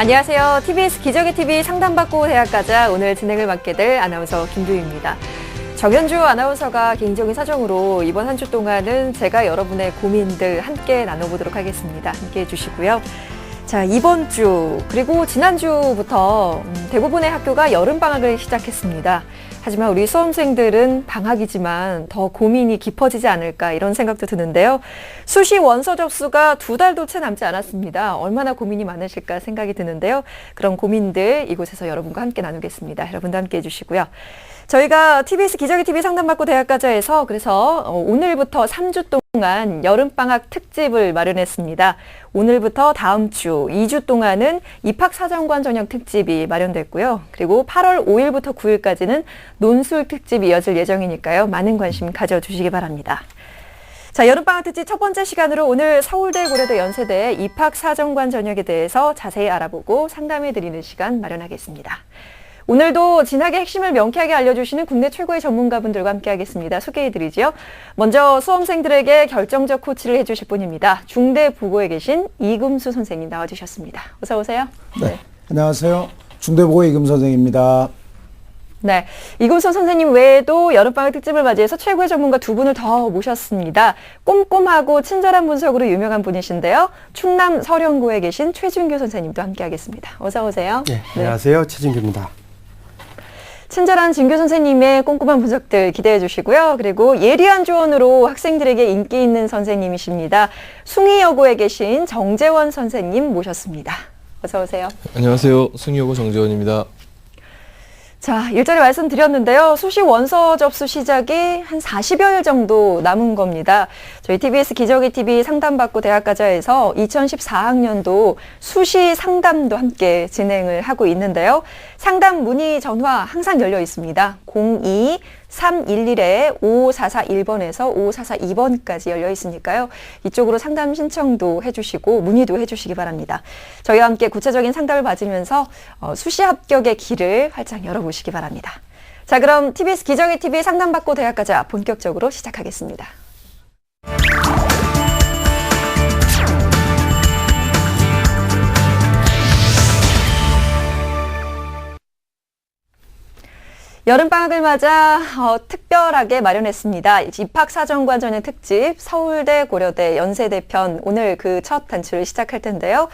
안녕하세요. TBS 기적의 TV 상담받고 대학 가자 오늘 진행을 맡게 될 아나운서 김두희입니다. 정현주 아나운서가 개인적인 사정으로 이번 한 주 동안은 제가 여러분의 고민들 함께 나눠보도록 하겠습니다. 함께해 주시고요. 자, 이번 주 그리고 지난주부터 대부분의 학교가 여름방학을 시작했습니다. 하지만 우리 수험생들은 방학이지만 더 고민이 깊어지지 않을까 이런 생각도 드는데요. 수시 원서 접수가 2달도 채 남지 않았습니다. 얼마나 고민이 많으실까 생각이 드는데요. 그런 고민들 이곳에서 여러분과 함께 나누겠습니다. 여러분도 함께 해주시고요. 저희가 TBS 기적의 TV 상담받고 대학 가자에서 그래서 오늘부터 3주 동안 여름방학 특집을 마련했습니다. 오늘부터 다음 주 2주 동안은 입학사정관 전형 특집이 마련됐고요. 그리고 8월 5일부터 9일까지는 논술 특집이 이어질 예정이니까요. 많은 관심 가져주시기 바랍니다. 자, 여름방학 특집 첫 번째 시간으로 오늘 서울대, 고려대, 연세대 입학사정관 전형에 대해서 자세히 알아보고 상담해드리는 시간 마련하겠습니다. 오늘도 진학의 핵심을 명쾌하게 알려주시는 국내 최고의 전문가분들과 함께하겠습니다. 소개해드리죠. 먼저 수험생들에게 결정적 코치를 해주실 분입니다. 중대부고에 계신 이금수 선생님 나와주셨습니다. 어서 오세요. 네. 안녕하세요. 중대부고의 이금수 선생입니다. 네, 이금수 선생님 외에도 여름방학 특집을 맞이해서 최고의 전문가 두 분을 더 모셨습니다. 꼼꼼하고 친절한 분석으로 유명한 분이신데요. 충남 서령고에 계신 최준규 선생님도 함께하겠습니다. 어서 오세요. 네, 안녕하세요. 최준규입니다. 친절한 진교 선생님의 꼼꼼한 분석들 기대해 주시고요. 그리고 예리한 조언으로 학생들에게 인기 있는 선생님이십니다. 숭의여고에 계신 정재원 선생님 모셨습니다. 어서 오세요. 안녕하세요. 숭의여고 정재원입니다. 자, 일전에 말씀드렸는데요. 수시 원서 접수 시작이 한 40여일 정도 남은 겁니다. 저희 TBS 기적의 TV 상담받고 대학 가자에서 2014학년도 수시 상담도 함께 진행을 하고 있는데요. 상담 문의 전화 항상 열려 있습니다. 02-311-5441번에서 5442번까지 열려 있으니까요. 이쪽으로 상담 신청도 해주시고 문의도 해주시기 바랍니다. 저희와 함께 구체적인 상담을 받으면서 수시 합격의 길을 활짝 열어보시기 바랍니다. 자, 그럼 TBS 기적의 TV 상담받고 대학 가자 본격적으로 시작하겠습니다. 여름방학을 맞아 특별하게 마련했습니다. 입학사정관 전형 특집 서울대, 고려대, 연세대 편 오늘 그 첫 단추를 시작할 텐데요.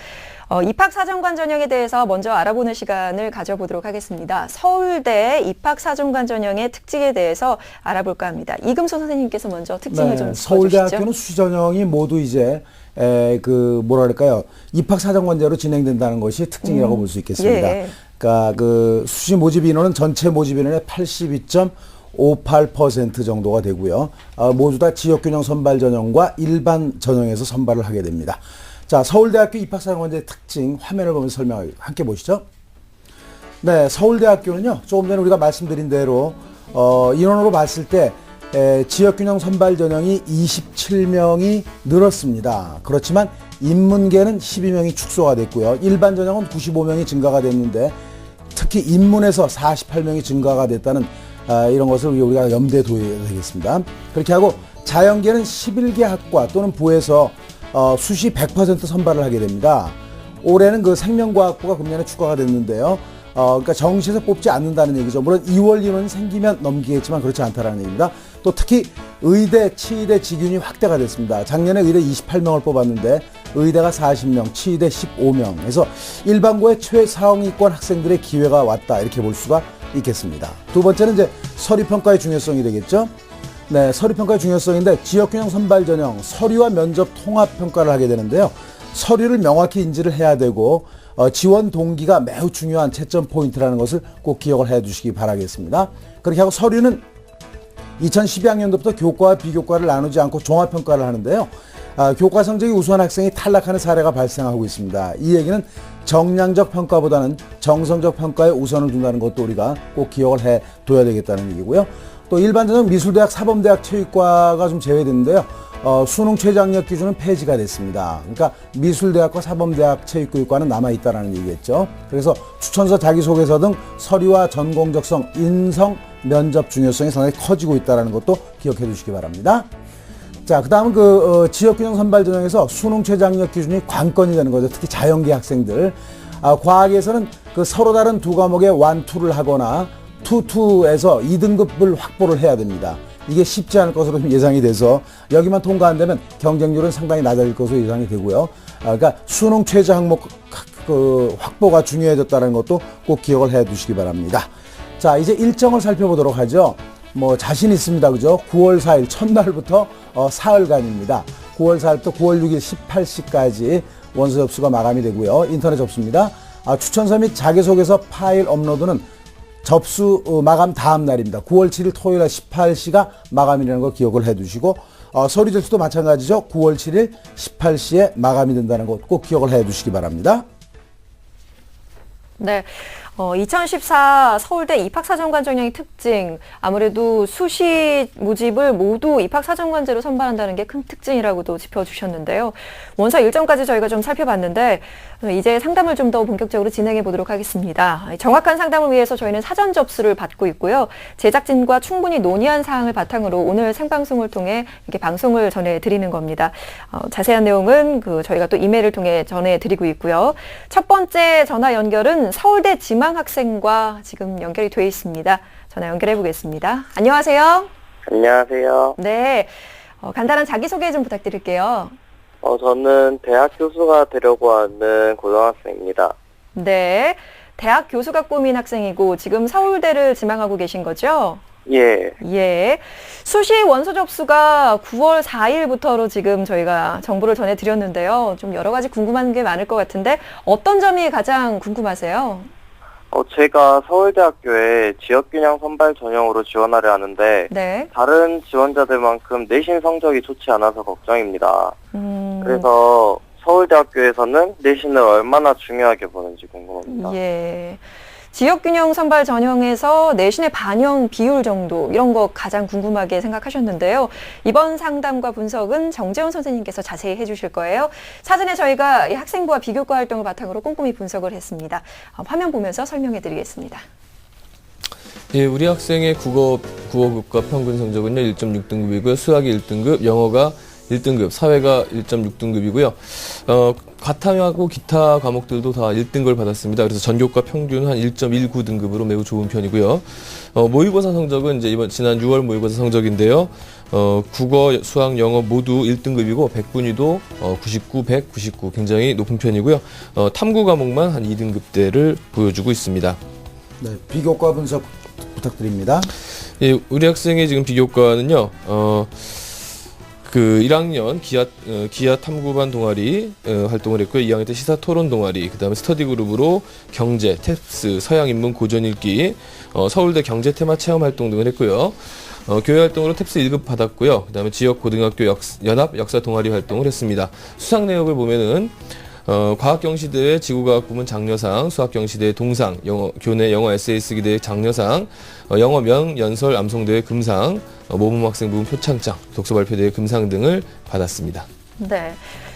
입학사정관 전형에 대해서 먼저 알아보는 시간을 가져보도록 하겠습니다. 서울대 입학사정관 전형의 특징에 대해서 알아볼까 합니다. 이금수 선생님께서 먼저 특징을 좀 짚어주시죠. 서울대학교는 수시 전형이 모두 이제 입학사정관제로 진행된다는 것이 특징이라고 볼 수 있겠습니다. 예. 그러니까 그 수시 모집 인원은 전체 모집 인원의 82.58% 정도가 되고요. 모두 다 지역균형 선발 전형과 일반 전형에서 선발을 하게 됩니다. 자, 서울대학교 입학사정관제 특징 화면을 보면서 설명을 함께 보시죠. 네, 서울대학교는요. 조금 전에 우리가 말씀드린 대로 인원으로 봤을 때 지역균형 선발 전형이 27명이 늘었습니다. 그렇지만 인문계는 12명이 축소가 됐고요. 일반 전형은 95명이 증가가 됐는데 특히 인문에서 48명이 증가가 됐다는 이런 것을 우리가 염두에 둬야 되겠습니다. 그렇게 하고 자연계는 11개 학과 또는 부에서 수시 100% 선발을 하게 됩니다. 올해는 그 생명과학부가 금년에 추가가 됐는데요. 그러니까 정시에서 뽑지 않는다는 얘기죠. 물론 2월 인원이 생기면 넘기겠지만 그렇지 않다는 얘기입니다. 또 특히 의대, 치의대 직윤이 확대가 됐습니다. 작년에 의대 28명을 뽑았는데 의대가 40명, 치의대 15명. 그래서 일반고의 최상위권 학생들의 기회가 왔다 이렇게 볼 수가 있겠습니다. 두 번째는 이제 서류평가의 중요성이 되겠죠. 네, 서류평가의 중요성인데 지역균형 선발 전형, 서류와 면접 통합평가를 하게 되는데요. 서류를 명확히 인지를 해야 되고 지원 동기가 매우 중요한 채점 포인트라는 것을 꼭 기억을 해 주시기 바라겠습니다. 그렇게 하고 서류는 2012학년도부터 교과와 비교과를 나누지 않고 종합평가를 하는데요. 교과 성적이 우수한 학생이 탈락하는 사례가 발생하고 있습니다. 이 얘기는 정량적 평가보다는 정성적 평가에 우선을 둔다는 것도 우리가 꼭 기억을 해 둬야 되겠다는 얘기고요. 또 일반전형 미술대학, 사범대학 체육과가 좀 제외됐는데요. 수능 최저학력 기준은 폐지가 됐습니다. 그러니까 미술대학과 사범대학 체육교육과는 남아있다는 얘기겠죠. 그래서 추천서, 자기소개서 등 서류와 전공 적성, 인성, 면접 중요성이 상당히 커지고 있다는 것도 기억해 주시기 바랍니다. 자, 그 다음은 지역균형 선발 전형에서 수능 최저학력 기준이 관건이 되는 거죠. 특히 자연계 학생들. 과학에서는 그 서로 다른 두 과목에 1, 2를 하거나 2, 2에서 2등급을 확보를 해야 됩니다. 이게 쉽지 않을 것으로 예상이 돼서 여기만 통과 안 되면 경쟁률은 상당히 낮아질 것으로 예상이 되고요. 그러니까 수능 최저 항목 그 확보가 중요해졌다는 것도 꼭 기억을 해 두시기 바랍니다. 자, 이제 일정을 살펴보도록 하죠. 뭐 자신 있습니다. 그죠? 9월 4일 첫날부터 사흘간입니다. 9월 4일부터 9월 6일 18시까지 원서 접수가 마감이 되고요. 인터넷 접수입니다. 추천서 및 자기소개서 파일 업로드는 접수 마감 다음 날입니다. 9월 7일 토요일 18시가 마감이라는 거 기억을 해 두시고 서류 접수도 마찬가지죠. 9월 7일 18시에 마감이 된다는 것 꼭 기억을 해 두시기 바랍니다. 네. 2014 서울대 입학사정관 전형의 특징, 아무래도 수시 모집을 모두 입학사정관제로 선발한다는 게 큰 특징이라고도 짚어주셨는데요. 원서 일정까지 저희가 좀 살펴봤는데 이제 상담을 좀 더 본격적으로 진행해 보도록 하겠습니다. 정확한 상담을 위해서 저희는 사전 접수를 받고 있고요. 제작진과 충분히 논의한 사항을 바탕으로 오늘 생방송을 통해 이렇게 방송을 전해드리는 겁니다. 자세한 내용은 저희가 또 이메일을 통해 전해드리고 있고요. 첫 번째 전화 연결은 서울대 지망 학생과 지금 연결이 되어 있습니다. 전화 연결해 보겠습니다. 안녕하세요. 안녕하세요. 네, 간단한 자기소개 좀 부탁드릴게요. 저는 대학 교수가 되려고 하는 고등학생입니다. 네, 대학 교수가 꿈인 학생이고 지금 서울대를 지망하고 계신 거죠? 예. 예. 수시 원서 접수가 9월 4일부터로 지금 저희가 정보를 전해드렸는데요. 좀 여러 가지 궁금한 게 많을 것 같은데 어떤 점이 가장 궁금하세요? 제가 서울대학교에 지역균형 선발 전형으로 지원하려 하는데 네. 다른 지원자들만큼 내신 성적이 좋지 않아서 걱정입니다. 그래서 서울대학교에서는 내신을 얼마나 중요하게 보는지 궁금합니다. 예. 지역균형 선발 전형에서 내신의 반영 비율 정도 이런 거 가장 궁금하게 생각하셨는데요. 이번 상담과 분석은 정재훈 선생님께서 자세히 해주실 거예요. 사전에 저희가 이 학생부와 비교과 활동을 바탕으로 꼼꼼히 분석을 했습니다. 화면 보면서 설명해 드리겠습니다. 예, 우리 학생의 국어국과 평균 성적은요, 1.6등급이고요. 수학이 1등급, 영어가 1등급, 사회가 1.6등급이고요. 과탐하고 기타 과목들도 다 1등급을 받았습니다. 그래서 전교과 평균 한 1.19등급으로 매우 좋은 편이고요. 모의고사 성적은 이제 지난 6월 모의고사 성적인데요. 국어, 수학, 영어 모두 1등급이고 100분위도 99, 100, 99 굉장히 높은 편이고요. 탐구 과목만 한 2등급대를 보여주고 있습니다. 네, 비교과 분석 부탁드립니다. 예, 우리 학생의 지금 비교과는요. 1학년 기아 탐구반 동아리 활동을 했고요. 2학년 때 시사 토론 동아리, 그다음에 스터디 그룹으로 경제, 탭스, 서양 인문 고전 읽기, 서울대 경제 테마 체험 활동 등을 했고요. 교회 활동으로 탭스 1급 받았고요. 그다음에 지역 고등학교 연합 역사 동아리 활동을 했습니다. 수상 내역을 보면은 과학경시대회 지구과학 부문 장려상, 수학경시대회 동상, 교내 영어 에세이 쓰기대회 장려상, 영어 명연설 암송대회 금상, 모범학생 부문 표창장, 독서발표대회 금상 등을 받았습니다. 네.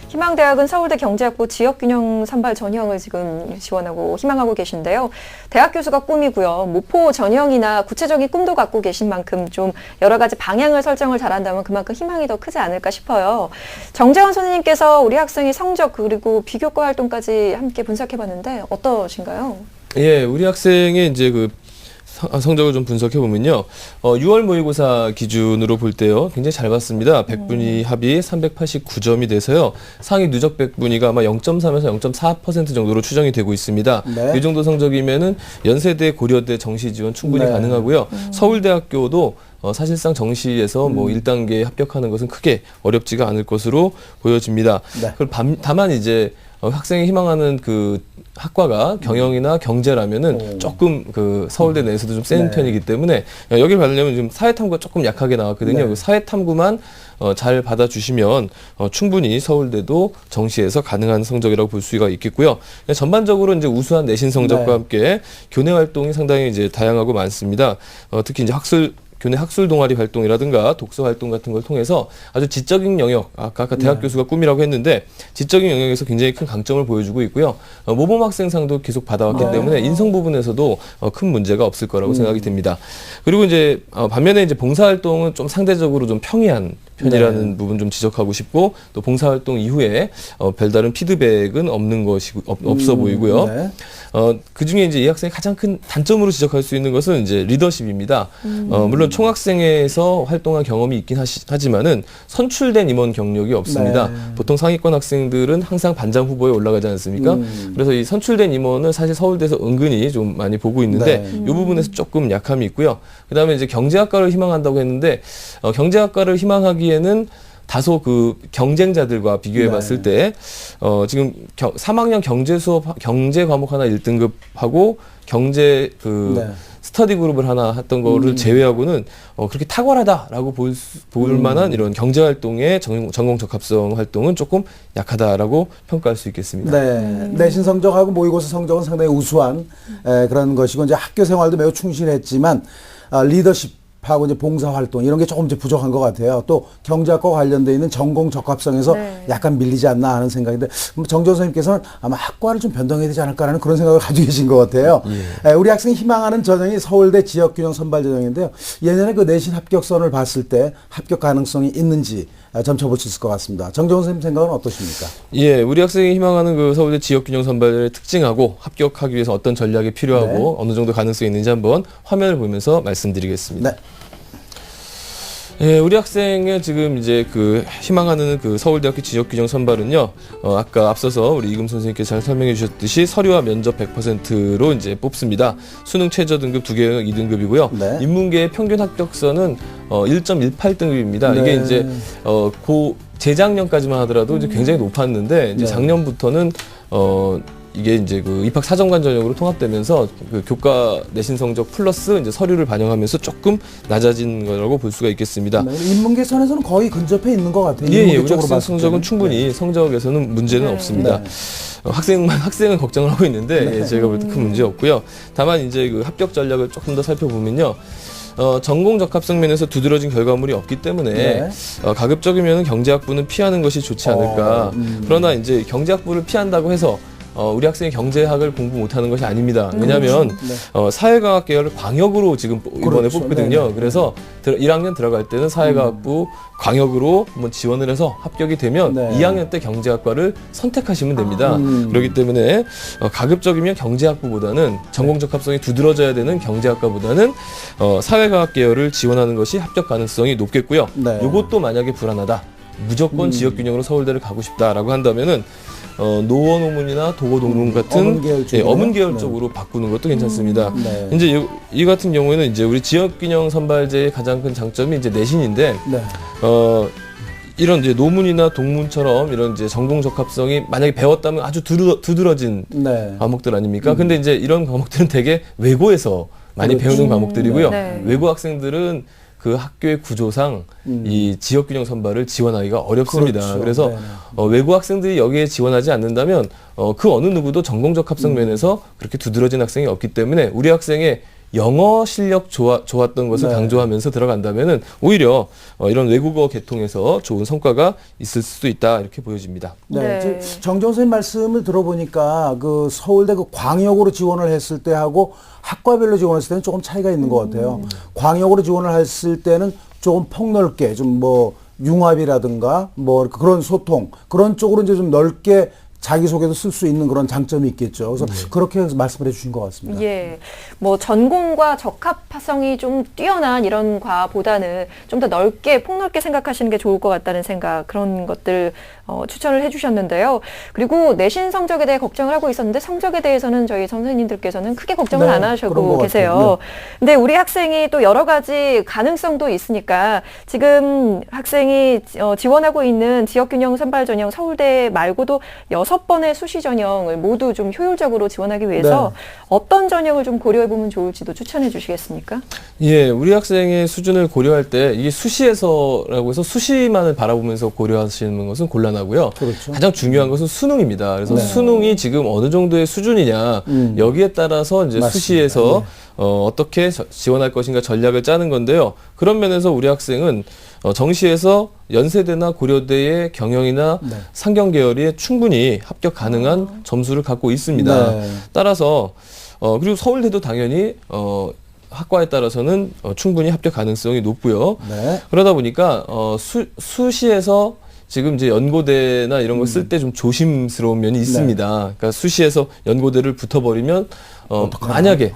희망대학은 서울대 경제학부 지역균형 선발 전형을 지금 지원하고 희망하고 계신데요. 대학 교수가 꿈이고요. 모포 전형이나 구체적인 꿈도 갖고 계신 만큼 좀 여러 가지 방향을 설정을 잘한다면 그만큼 희망이 더 크지 않을까 싶어요. 정재원 선생님께서 우리 학생의 성적 그리고 비교과 활동까지 함께 분석해봤는데 어떠신가요? 예, 우리 학생의 이제 성적을 좀 분석해 보면요. 6월 모의고사 기준으로 볼 때요. 굉장히 잘 봤습니다. 100분위 합이 389점이 돼서요. 상위 누적 100분위가 아마 0.3에서 0.4% 정도로 추정이 되고 있습니다. 네. 이 정도 성적이면은 연세대, 고려대 정시 지원 충분히 네. 가능하고요. 서울대학교도 사실상 정시에서 1단계에 합격하는 것은 크게 어렵지가 않을 것으로 보여집니다. 네. 다만 이제 학생이 희망하는 학과가 경영이나 경제라면은 조금 서울대 내에서도 좀 센 네. 편이기 때문에 여기를 받으려면 지금 사회탐구가 조금 약하게 나왔거든요. 네. 그 사회탐구만 잘 받아주시면 충분히 서울대도 정시에서 가능한 성적이라고 볼 수가 있겠고요. 전반적으로 이제 우수한 내신 성적과 네. 함께 교내 활동이 상당히 이제 다양하고 많습니다. 특히 이제 교내 학술 동아리 활동이라든가 독서 활동 같은 걸 통해서 아주 지적인 영역, 아까 대학 교수가 꿈이라고 했는데 지적인 영역에서 굉장히 큰 강점을 보여주고 있고요. 모범 학생상도 계속 받아왔기 때문에 인성 부분에서도 큰 문제가 없을 거라고 생각이 듭니다. 그리고 이제 반면에 이제 봉사 활동은 좀 상대적으로 좀 평이한 편이라는 네. 부분 좀 지적하고 싶고, 또 봉사활동 이후에 별다른 피드백은 없는 것이 없어 보이고요. 네. 그 중에 이제 이 학생의 가장 큰 단점으로 지적할 수 있는 것은 이제 리더십입니다. 물론 총학생회에서 활동한 경험이 있긴 하지만은 선출된 임원 경력이 없습니다. 네. 보통 상위권 학생들은 항상 반장 후보에 올라가지 않습니까? 그래서 이 선출된 임원은 사실 서울대에서 은근히 좀 많이 보고 있는데 네. 이 부분에서 조금 약함이 있고요. 그다음에 이제 경제학과를 희망한다고 했는데 경제학과를 희망하기에는 다소 그 경쟁자들과 비교해 봤을 때 지금 3학년 경제 수업 경제 과목 하나 1등급하고 경제 그 네. 스터디 그룹을 하나 했던 거를 제외하고는 그렇게 탁월하다라고 볼 만한 이런 경제 활동의 전공 적합성 활동은 조금 약하다라고 평가할 수 있겠습니다. 네, 내신 성적하고 모의고사 성적은 상당히 우수한 그런 것이고 이제 학교 생활도 매우 충실했지만 리더십하고 이제 봉사활동 이런 게 조금 이제 부족한 것 같아요. 또 경제학과 관련돼 있는 전공 적합성에서 네. 약간 밀리지 않나 하는 생각인데 정재원 선생님께서는 아마 학과를 좀 변동해야 되지 않을까라는 그런 생각을 가지고 계신 것 같아요. 우리 학생이 희망하는 전형이 서울대 지역균형 선발 전형인데요. 예전에 그 내신 합격선을 봤을 때 합격 가능성이 있는지 점쳐볼 수 있을 것 같습니다. 정재원 선생님 생각은 어떠십니까? 예, 우리 학생이 희망하는 그 서울대 지역균형 선발의 특징하고 합격하기 위해서 어떤 전략이 필요하고 네. 어느 정도 가능성이 있는지 한번 화면을 보면서 말씀드리겠습니다. 네. 예, 우리 학생의 지금 이제 그 희망하는 그 서울대학교 지역균형 선발은요, 아까 앞서서 우리 이금 선생님께서 잘 설명해 주셨듯이 서류와 면접 100%로 이제 뽑습니다. 수능 최저 등급 2개 2등급이고요. 네. 인문계의 평균 합격선은 1.18등급입니다. 네. 이게 이제 재작년까지만 하더라도 이제 굉장히 높았는데 이제 네. 작년부터는 이게 이제 그 입학 사정관 전형으로 통합되면서 그 교과 내신 성적 플러스 이제 서류를 반영하면서 조금 낮아진 거라고 볼 수가 있겠습니다. 네, 인문계 선에서는 거의 근접해 있는 것 같아요. 예, 인문계 우리 쪽으로 학생 봤을 성적은 때는. 충분히 성적에서는 문제는 네. 없습니다. 네. 학생은 걱정을 하고 있는데 예, 제가 볼 때 큰 문제 없고요. 다만 이제 그 합격 전략을 조금 더 살펴보면요. 전공 적합성 면에서 두드러진 결과물이 없기 때문에 네. 가급적이면 경제학부는 피하는 것이 좋지 않을까. 그러나 이제 경제학부를 피한다고 해서 우리 학생이 경제학을 공부 못하는 것이 아닙니다. 왜냐하면 네. 사회과학 계열을 광역으로 지금 이번에 그렇죠. 뽑거든요. 네네. 그래서 1학년 들어갈 때는 사회과학부 광역으로 한번 지원을 해서 합격이 되면 네. 2학년 때 경제학과를 선택하시면 됩니다. 그렇기 때문에 가급적이면 경제학부보다는 전공 적합성이 두드러져야 되는 경제학과보다는 사회과학 계열을 지원하는 것이 합격 가능성이 높겠고요. 네. 이것도 만약에 불안하다. 무조건 지역균형으로 서울대를 가고 싶다라고 한다면은 노원 논문이나 도고 논문 같은 어문 계열 쪽이요? 어문 계열 네. 쪽으로 바꾸는 것도 괜찮습니다. 네. 이제 이 같은 경우에는 이제 우리 지역균형 선발제의 가장 큰 장점이 이제 내신인데 네. 이런 이제 노문이나 동문처럼 이런 이제 전공 적합성이 만약에 배웠다면 아주 두드러진 네. 과목들 아닙니까? 근데 이제 이런 과목들은 되게 외고에서 많이 그렇죠. 배우는 과목들이고요. 네. 외고 학생들은 그 학교의 구조상 이 지역균형 선발을 지원하기가 어렵습니다. 그렇죠. 그래서 네네. 외고 학생들이 여기에 지원하지 않는다면 그 어느 누구도 전공적 합성 면에서 그렇게 두드러진 학생이 없기 때문에 우리 학생의 영어 실력 좋았던 것을 네. 강조하면서 들어간다면은 오히려 이런 외국어 계통에서 좋은 성과가 있을 수도 있다 이렇게 보여집니다. 네. 네. 지금 정정 선생님 말씀을 들어보니까 그 서울대 그 광역으로 지원을 했을 때하고 학과별로 지원했을 때는 조금 차이가 있는 것 같아요. 광역으로 지원을 했을 때는 조금 폭넓게 좀 뭐 융합이라든가 뭐 그런 소통 그런 쪽으로 이제 좀 넓게 자기소개도 쓸 수 있는 그런 장점이 있겠죠. 그래서 그렇게 해서 말씀을 해주신 것 같습니다. 예, 뭐 전공과 적합성이 좀 뛰어난 이런 과보다는 좀 더 넓게 폭넓게 생각하시는 게 좋을 것 같다는 생각 그런 것들 추천을 해주셨는데요. 그리고 내신 성적에 대해 걱정을 하고 있었는데 성적에 대해서는 저희 선생님들께서는 크게 걱정을 네, 안 그런 하셔도 것 계세요. 같아요. 근데 우리 학생이 또 여러 가지 가능성도 있으니까 지금 학생이 지원하고 있는 지역균형 선발 전형 서울대 말고도 6번의 수시 전형을 모두 좀 효율적으로 지원하기 위해서 네. 어떤 전형을 좀 고려해 보면 좋을지도 추천해 주시겠습니까? 예, 우리 학생의 수준을 고려할 때 이게 수시에서라고 해서 수시만을 바라보면서 고려하시는 것은 곤란하고요. 그렇죠. 가장 중요한 것은 수능입니다. 그래서 네. 수능이 지금 어느 정도의 수준이냐 여기에 따라서 이제 맞습니다. 수시에서 어떻게 지원할 것인가 전략을 짜는 건데요. 그런 면에서 우리 학생은 정시에서 연세대나 고려대의 경영이나 네. 상경 계열이 충분히 합격 가능한 점수를 갖고 있습니다. 네. 따라서 그리고 서울대도 당연히 학과에 따라서는 충분히 합격 가능성이 높고요. 네. 그러다 보니까 수시에서 지금 이제 연고대나 이런 거 쓸 때 좀 조심스러운 면이 있습니다. 그러니까 수시에서 연고대를 붙어버리면 만약에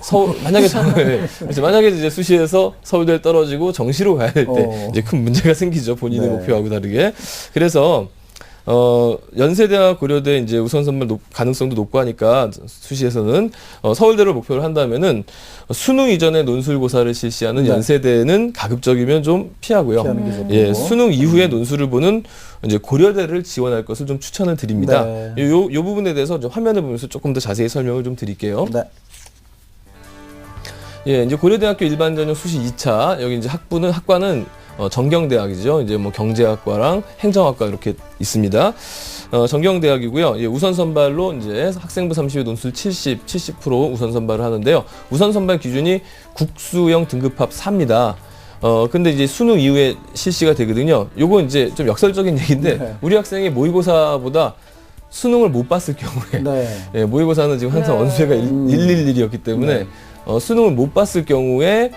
만약에 이제 수시에서 서울대를 떨어지고 정시로 가야 될 때 이제 큰 문제가 생기죠. 본인의 네. 목표하고 다르게. 그래서 연세대와 고려대 이제 우선 선발 가능성도 높고 하니까 수시에서는 서울대를 목표로 한다면은 수능 이전에 논술고사를 실시하는 네. 연세대는 가급적이면 좀 피하고요. 피하는 게 좋고. 예, 수능 이후에 논술을 보는 이제 고려대를 지원할 것을 좀 추천을 드립니다. 네. 요 부분에 대해서 좀 화면을 보면서 조금 더 자세히 설명을 좀 드릴게요. 네. 예, 이제 고려대학교 일반전형 수시 2차 여기 이제 학과는 정경대학이죠. 이제 뭐 경제학과랑 행정학과 이렇게 있습니다. 정경대학이고요. 예, 우선 선발로 이제 학생부 30회 논술 70% 우선 선발을 하는데요. 우선 선발 기준이 국수형 등급합 4입니다. 근데 이제 수능 이후에 실시가 되거든요. 요거 이제 좀 역설적인 얘기인데 네. 우리 학생이 모의고사보다 수능을 못 봤을 경우에 네. 예, 모의고사는 지금 항상 네. 언수회가 111이었기 때문에 네. 수능을 못 봤을 경우에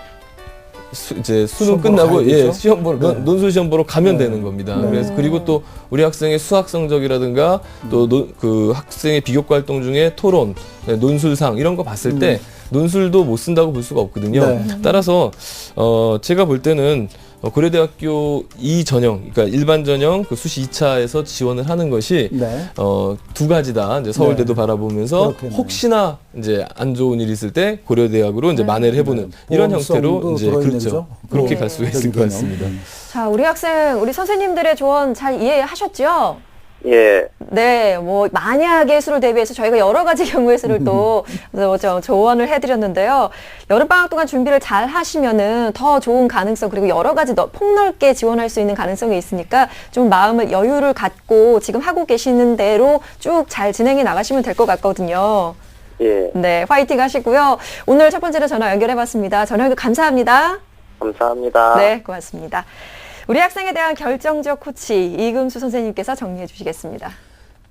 이제 수능 시험 보러 끝나고 가야 예, 되죠? 시험 보러 네. 논술 시험 보러 가면 네. 되는 겁니다. 네. 그래서 그리고 또 우리 학생의 수학 성적이라든가 또 그 학생의 비교과 활동 중에 토론, 네, 논술상 이런 거 봤을 때 논술도 못 쓴다고 볼 수가 없거든요. 네. 따라서 제가 볼 때는 고려대학교 2전형, 그러니까 일반 전형 그 수시 2차에서 지원을 하는 것이 네. 두 가지다. 이제 서울대도 네. 바라보면서 그렇겠네요. 혹시나 이제 안 좋은 일이 있을 때 고려대학으로 이제 만회를 해보는 이런 형태로 보험성도 이제 들어있는 그렇죠. 거죠? 그렇게 네. 갈 수가 있을 것 개념. 같습니다. 자, 우리 학생, 우리 선생님들의 조언 잘 이해하셨죠? 예. 네, 뭐 만약의 수를 대비해서 저희가 여러 가지 경우의 수를 또 조언을 해드렸는데요. 여름방학 동안 준비를 잘 하시면은 더 좋은 가능성 그리고 여러 가지 폭넓게 지원할 수 있는 가능성이 있으니까 좀 마음을 여유를 갖고 지금 하고 계시는 대로 쭉 잘 진행해 나가시면 될 것 같거든요. 예. 네, 화이팅 하시고요. 오늘 첫 번째로 전화 연결해봤습니다. 전화 연결 감사합니다. 감사합니다. 네, 고맙습니다. 우리 학생에 대한 결정적 코치 이금수 선생님께서 정리해 주시겠습니다.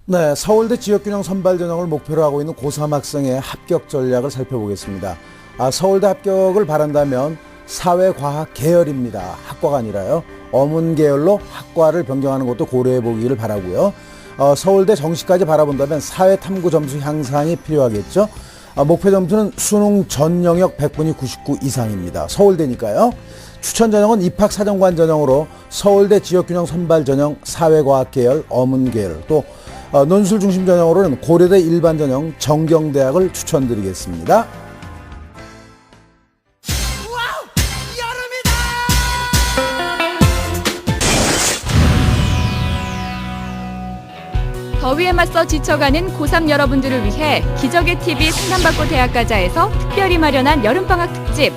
네, 서울대 지역균형 선발 전형을 목표로 하고 있는 고3 학생의 합격 전략을 살펴보겠습니다. 서울대 합격을 바란다면 사회과학 계열입니다. 학과가 아니라요. 어문 계열로 학과를 변경하는 것도 고려해 보기를 바라고요. 서울대 정시까지 바라본다면 사회탐구 점수 향상이 필요하겠죠. 목표 점수는 수능 전 영역 100분위 99 이상입니다. 서울대니까요. 추천 전형은 입학사정관 전형으로 서울대 지역균형 선발 전형 사회과학 계열, 어문 계열, 또 논술 중심 전형으로는 고려대 일반 전형 정경대학을 추천드리겠습니다. 더위에 맞서 지쳐가는 고3 여러분들을 위해 기적의 TV 상담받고 대학가자에서 특별히 마련한 여름방학 특집.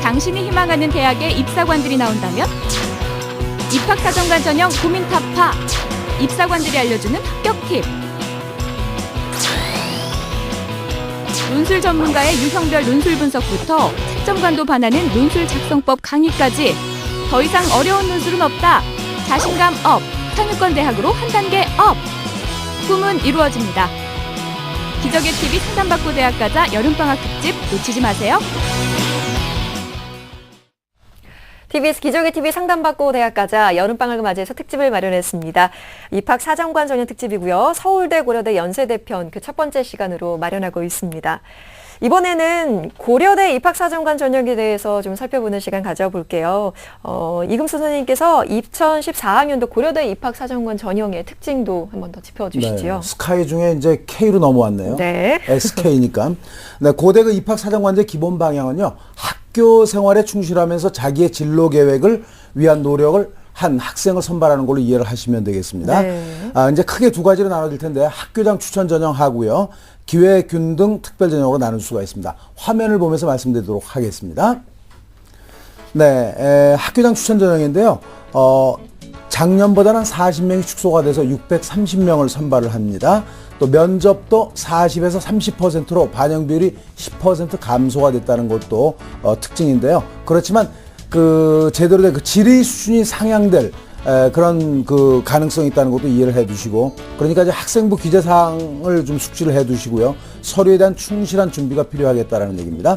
당신이 희망하는 대학의 입사관들이 나온다면? 입학사정관 전형 고민 타파. 입사관들이 알려주는 합격 팁. 논술 전문가의 유형별 논술 분석부터 채점관도 반하는 논술 작성법 강의까지 더 이상 어려운 논술은 없다. 자신감 업, 상위권 대학으로 한 단계 업! 꿈은 이루어집니다. 기적의 TV 상담받고 대학 가자 여름방학 특집 놓치지 마세요. TBS 기적의 TV 상담받고 대학 가자 여름방학을 맞이해서 특집을 마련했습니다. 입학 사정관 전형 특집이고요. 서울대, 고려대, 연세대 편 그 첫 번째 시간으로 마련하고 있습니다. 이번에는 고려대 입학사정관 전형에 대해서 좀 살펴보는 시간 가져볼게요. 이금수 선생님께서 2014학년도 고려대 입학사정관 전형의 특징도 한번 더 짚어주시죠. 네, 스카이 중에 이제 K로 넘어왔네요. 네. SK니까. 네, 고대 그 입학사정관제 기본 방향은요. 학교 생활에 충실하면서 자기의 진로 계획을 위한 노력을 한 학생을 선발하는 걸로 이해를 하시면 되겠습니다. 네. 이제 크게 두 가지로 나눠질 텐데 학교장 추천 전형하고요. 기회균등 특별 전형으로 나눌 수가 있습니다. 화면을 보면서 말씀드리도록 하겠습니다. 네, 학교장 추천 전형인데요. 작년보다는 40명이 축소가 돼서 630명을 선발을 합니다. 또 면접도 40에서 30%로 반영 비율이 10% 감소가 됐다는 것도 특징인데요. 그렇지만 그 제대로 된 그 질의 수준이 상향될 그런 그 가능성이 있다는 것도 이해를 해 두시고, 그러니까 이제 학생부 기재사항을 좀 숙지를 해 두시고요. 서류에 대한 충실한 준비가 필요하겠다라는 얘기입니다.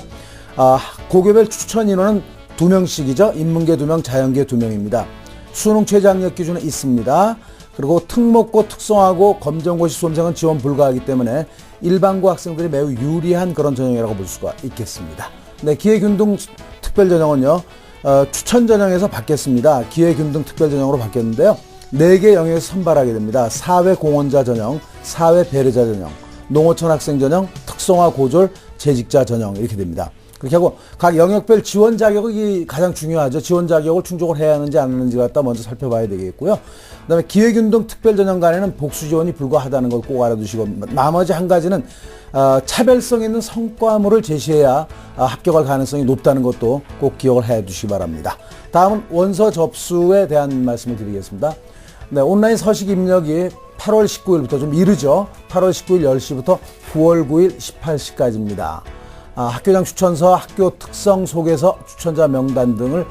고교별 추천 인원은 2명씩이죠. 인문계 2명, 자연계 2명입니다. 수능 최저 학력 기준은 있습니다. 그리고 특목고 특성화고 검정고시 수험생은 지원 불가하기 때문에 일반고 학생들이 매우 유리한 그런 전형이라고 볼 수가 있겠습니다. 네, 기회균등 특별전형은요, 추천 전형에서 바뀌었습니다. 기회균등 특별전형으로 바뀌었는데요. 4개 영역에서 선발하게 됩니다. 사회 공헌자 전형, 사회 배려자 전형, 농어촌 학생 전형, 특성화 고졸, 재직자 전형 이렇게 됩니다. 그렇게 하고 각 영역별 지원 자격이 가장 중요하죠. 지원 자격을 충족을 해야 하는지 안 하는지 갖다 먼저 살펴봐야 되겠고요. 그다음에 기회균등 특별전형간에는 복수 지원이 불가하다는 걸 꼭 알아두시고, 나머지 한 가지는 차별성 있는 성과물을 제시해야 합격할 가능성이 높다는 것도 꼭 기억을 해 두시기 바랍니다. 다음은 원서 접수에 대한 말씀을 드리겠습니다. 네, 온라인 서식 입력이 8월 19일부터 좀 이르죠. 8월 19일 10시부터 9월 9일 18시까지입니다. 학교장 추천서, 학교 특성 소개서, 추천자 명단 등을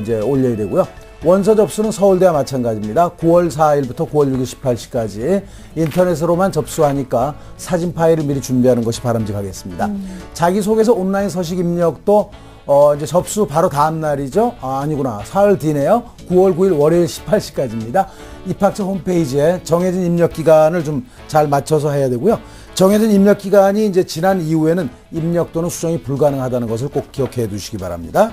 이제 올려야 되고요. 원서 접수는 서울대와 마찬가지입니다. 9월 4일부터 9월 6일 18시까지 인터넷으로만 접수하니까 사진 파일을 미리 준비하는 것이 바람직하겠습니다. 자기소개서 온라인 서식 입력도 이제 접수 바로 다음 날이죠. 아니구나. 사흘 뒤네요. 9월 9일 월요일 18시까지입니다. 입학처 홈페이지에 정해진 입력 기간을 좀 잘 맞춰서 해야 되고요. 정해진 입력 기간이 이제 지난 이후에는 입력 또는 수정이 불가능하다는 것을 꼭 기억해 두시기 바랍니다.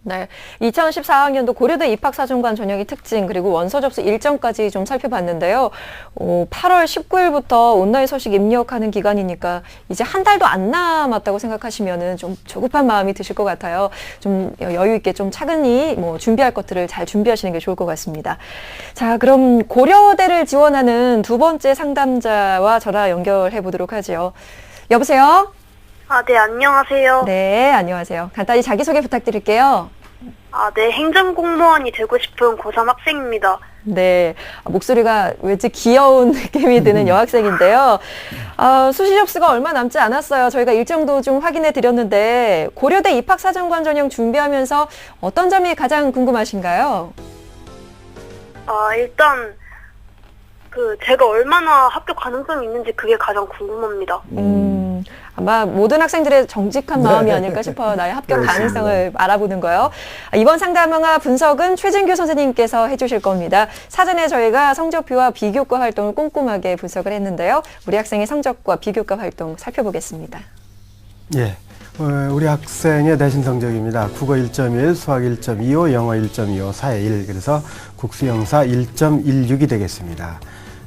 네, 2014학년도 고려대 입학사정관 전형의 특징 그리고 원서 접수 일정까지 좀 살펴봤는데요. 8월 19일부터 온라인 서식 입력하는 기간이니까 이제 한 달도 안 남았다고 생각하시면은 좀 조급한 마음이 드실 것 같아요. 좀 여유 있게 좀 차근히 준비할 것들을 잘 준비하시는 게 좋을 것 같습니다. 자, 그럼 고려대를 지원하는 두 번째 상담자와 전화 연결해 보도록 하죠. 여보세요? 네, 안녕하세요. 네, 안녕하세요. 간단히 자기소개 부탁드릴게요. 네, 행정공무원이 되고 싶은 고3 학생입니다. 네, 목소리가 왠지 귀여운 느낌이 드는 여학생인데요. 수시 접수가 얼마 남지 않았어요. 저희가 일정도 좀 확인해 드렸는데 고려대 입학사정관 전형 준비하면서 어떤 점이 가장 궁금하신가요? 일단 제가 얼마나 합격 가능성이 있는지 그게 가장 궁금합니다. 아마 모든 학생들의 정직한 마음이 아닐까 싶어요. 나의 합격 가능성을 알아보는 거요. 이번 상담과 분석은 최진규 선생님께서 해주실 겁니다. 사전에 저희가 성적표와 비교과 활동을 꼼꼼하게 분석을 했는데요. 우리 학생의 성적과 비교과 활동 살펴보겠습니다. 예, 우리 학생의 내신 성적입니다. 국어 1.1, 수학 1.25, 영어 1.25, 사회 1, 그래서 국수영사 1.16이 되겠습니다.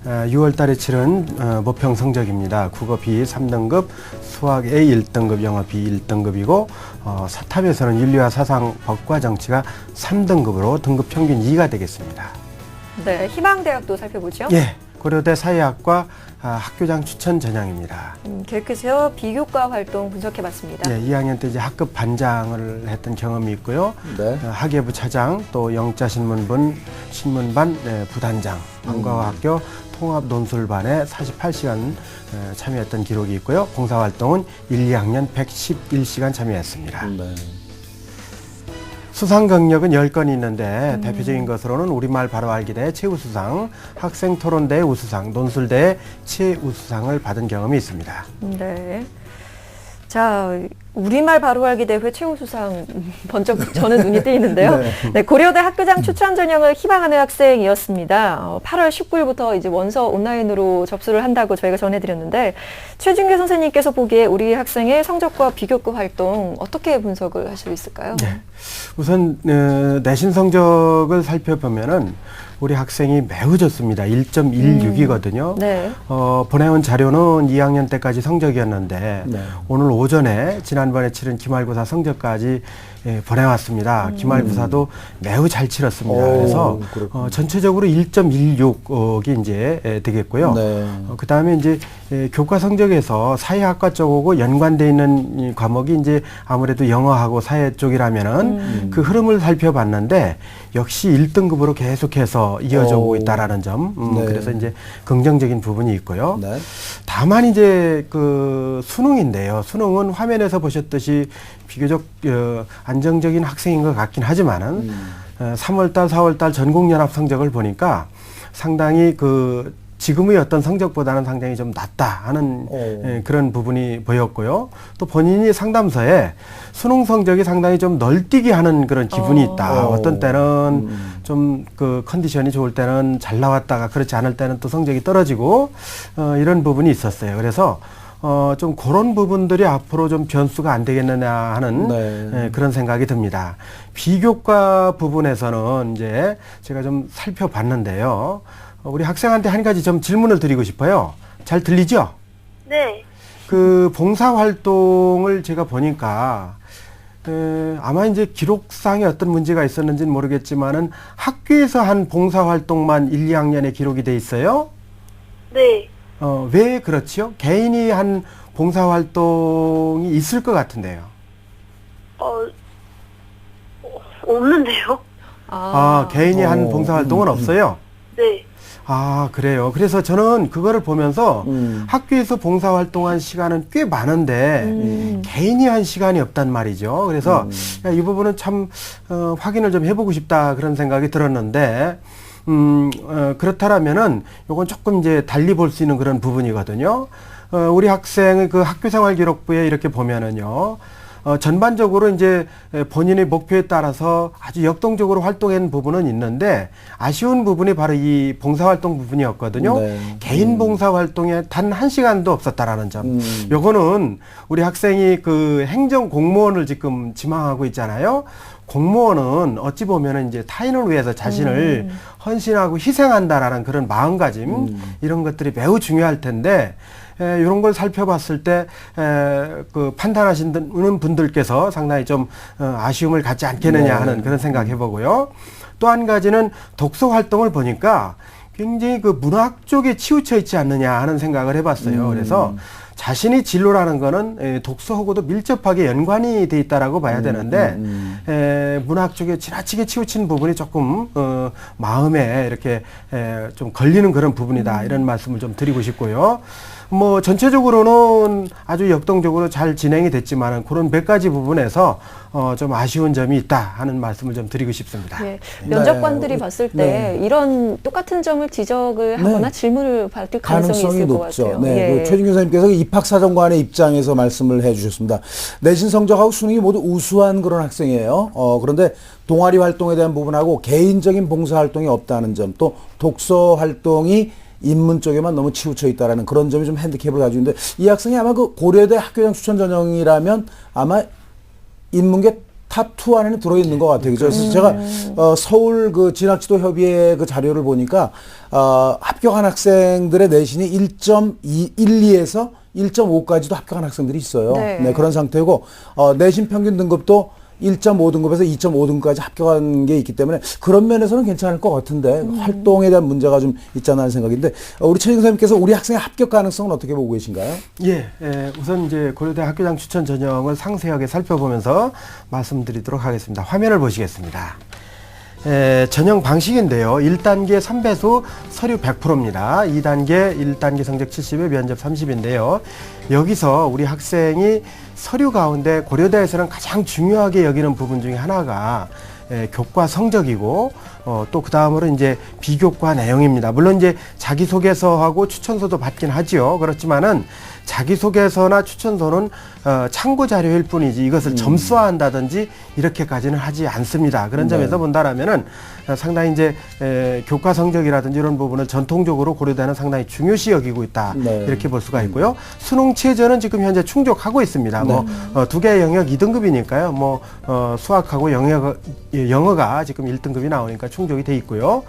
6월 달에 치른 모평 성적입니다. 국어 B 3등급, 수학 A 1등급, 영어 B 1등급이고 사탐에서는 윤리와 사상, 법과 정치가 3등급으로 등급 평균 2가 되겠습니다. 네, 희망대학도 살펴보죠. 예, 고려대 사회학과 학교장 추천 전형입니다. 계속해서 비교과 활동 분석해봤습니다. 예, 2학년 때 이제 학급 반장을 했던 경험이 있고요. 네. 학예부 차장, 또 영자신문반 부단장, 방과학교 통합 논술반에 48시간 참여했던 기록이 있고요. 봉사활동은 1, 2학년 111시간 참여했습니다. 네. 수상 경력은 10건이 있는데 대표적인 것으로는 우리말 바로 알기 대회 최우수상, 학생토론대회 우수상, 논술대회 최우수상을 받은 경험이 있습니다. 네. 자, 우리말 바로 알기 대회 최우수상 번쩍 저는 눈이 뜨이는데요. 네, 고려대 학교장 추천 전형을 희망하는 학생이었습니다. 8월 19일부터 이제 원서 온라인으로 접수를 한다고 저희가 전해드렸는데 최준규 선생님께서 보기에 우리 학생의 성적과 비교과 활동 어떻게 분석을 할 수 있을까요? 네. 우선 내신 성적을 살펴보면은 우리 학생이 매우 좋습니다. 1.16이거든요. 네. 보내온 자료는 2학년 때까지 성적이었는데 네. 오늘 오전에 지난번에 치른 기말고사 성적까지 보내왔습니다. 기말고사도 매우 잘 치렀습니다. 그래서 전체적으로 1.16이 이제 되겠고요. 네. 그 다음에 이제 교과 성적에서 사회학과 쪽하고 연관돼 있는 이 과목이 이제 아무래도 영어하고 사회 쪽이라면은 그 흐름을 살펴봤는데 역시 1등급으로 계속해서 이어져 오고 있다라는 점. 네. 그래서 이제 긍정적인 부분이 있고요. 네. 다만 이제 그 수능인데요. 수능은 화면에서 보셨듯이 비교적 안정적인 학생인 것 같긴 하지만은 3월달, 4월달 전국연합 성적을 보니까 상당히 지금의 어떤 성적보다는 상당히 좀 낫다 하는 그런 부분이 보였고요. 또 본인이 상담서에 수능 성적이 상당히 좀 널뛰게 하는 그런 기분이 있다. 어떤 때는 좀 컨디션이 좋을 때는 잘 나왔다가 그렇지 않을 때는 또 성적이 떨어지고 이런 부분이 있었어요. 그래서 좀 그런 부분들이 앞으로 좀 변수가 안 되겠느냐 하는 그런 생각이 듭니다. 비교과 부분에서는 이제 제가 좀 살펴봤는데요. 우리 학생한테 한 가지 좀 질문을 드리고 싶어요. 잘 들리죠? 네. 봉사활동을 제가 보니까, 아마 이제 기록상에 어떤 문제가 있었는지는 모르겠지만은 학교에서 한 봉사활동만 1, 2학년에 기록이 돼 있어요? 네. 왜 그렇지요? 개인이 한 봉사활동이 있을 것 같은데요. 없는데요? 개인이 한 봉사활동은 없어요? 네. 그래요. 그래서 저는 그거를 보면서 학교에서 봉사활동한 시간은 꽤 많은데 개인이 한 시간이 없단 말이죠. 그래서 이 부분은 참 확인을 좀 해보고 싶다 그런 생각이 들었는데 그렇다면은 요건 조금 이제 달리 볼 수 있는 그런 부분이거든요. 우리 학생의 학교생활기록부에 이렇게 보면은요. 전반적으로 이제 본인의 목표에 따라서 아주 역동적으로 활동한 부분은 있는데 아쉬운 부분이 바로 이 봉사활동 부분이었거든요. 개인 봉사활동에 단 1시간도 없었다라는 점. 요거는 우리 학생이 행정 공무원을 지금 지망하고 있잖아요. 공무원은 어찌 보면은 이제 타인을 위해서 자신을 헌신하고 희생한다라는 그런 마음가짐 이런 것들이 매우 중요할 텐데 이런 걸 살펴봤을 때 판단하시는 분들께서 상당히 좀 아쉬움을 갖지 않겠느냐 하는 그런 생각 해보고요. 또 한 가지는 독서 활동을 보니까 굉장히 문학 쪽에 치우쳐 있지 않느냐 하는 생각을 해봤어요. 그래서 자신이 진로라는 거는 독서하고도 밀접하게 연관이 돼 있다라고 봐야 되는데 문학 쪽에 지나치게 치우친 부분이 조금 마음에 이렇게 좀 걸리는 그런 부분이다 이런 말씀을 좀 드리고 싶고요. 전체적으로는 아주 역동적으로 잘 진행이 됐지만은 그런 몇 가지 부분에서 좀 아쉬운 점이 있다 하는 말씀을 좀 드리고 싶습니다. 면접관들이 봤을 때 이런 똑같은 점을 지적을 하거나 질문을 받을 가능성이 있을 높죠. 것 같아요. 최진규 선생님께서 입학사정관의 입장에서 말씀을 해주셨습니다. 내신 성적하고 수능이 모두 우수한 그런 학생이에요. 그런데 동아리 활동에 대한 부분하고 개인적인 봉사활동이 없다는 점, 또 독서 활동이 인문 쪽에만 너무 치우쳐 있다라는 그런 점이 좀 핸디캡을 가지고 있는데 이 학생이 아마 고려대 학교장 추천 전형이라면 아마 인문계 탑2 안에는 들어있는 것 같아요. 그래서 제가 서울 진학지도 협의회 자료를 보니까 합격한 학생들의 내신이 1.12에서 1.5까지도 합격한 학생들이 있어요. 그런 상태고 내신 평균 등급도 1.5등급에서 2.5등급까지 합격한 게 있기 때문에 그런 면에서는 괜찮을 것 같은데 활동에 대한 문제가 좀 있잖아 하는 생각인데 우리 최진규 선생님께서 우리 학생의 합격 가능성은 어떻게 보고 계신가요? 우선 이제 고려대 학교장 추천 전형을 상세하게 살펴보면서 말씀드리도록 하겠습니다. 화면을 보시겠습니다. 전형 방식인데요. 1단계 3배수 서류 100%입니다. 2단계 1단계 성적 70에 면접 30인데요. 여기서 우리 학생이 서류 가운데 고려대에서는 가장 중요하게 여기는 부분 중에 하나가 교과 성적이고 또 그 다음으로 이제 비교과 내용입니다. 물론 이제 자기소개서하고 추천서도 받긴 하지요. 그렇지만은 자기소개서나 추천서는 참고 자료일 뿐이지 이것을 점수화한다든지 이렇게까지는 하지 않습니다. 그런 점에서 본다라면은 상당히 이제 교과 성적이라든지 이런 부분을 전통적으로 고려대는 상당히 중요시 여기고 있다. 이렇게 볼 수가 있고요. 수능 최저는 지금 현재 충족하고 있습니다. 두 개의 영역 2등급이니까요. 수학하고 영어가 지금 1등급이 나오니까 충족이 돼 있고요.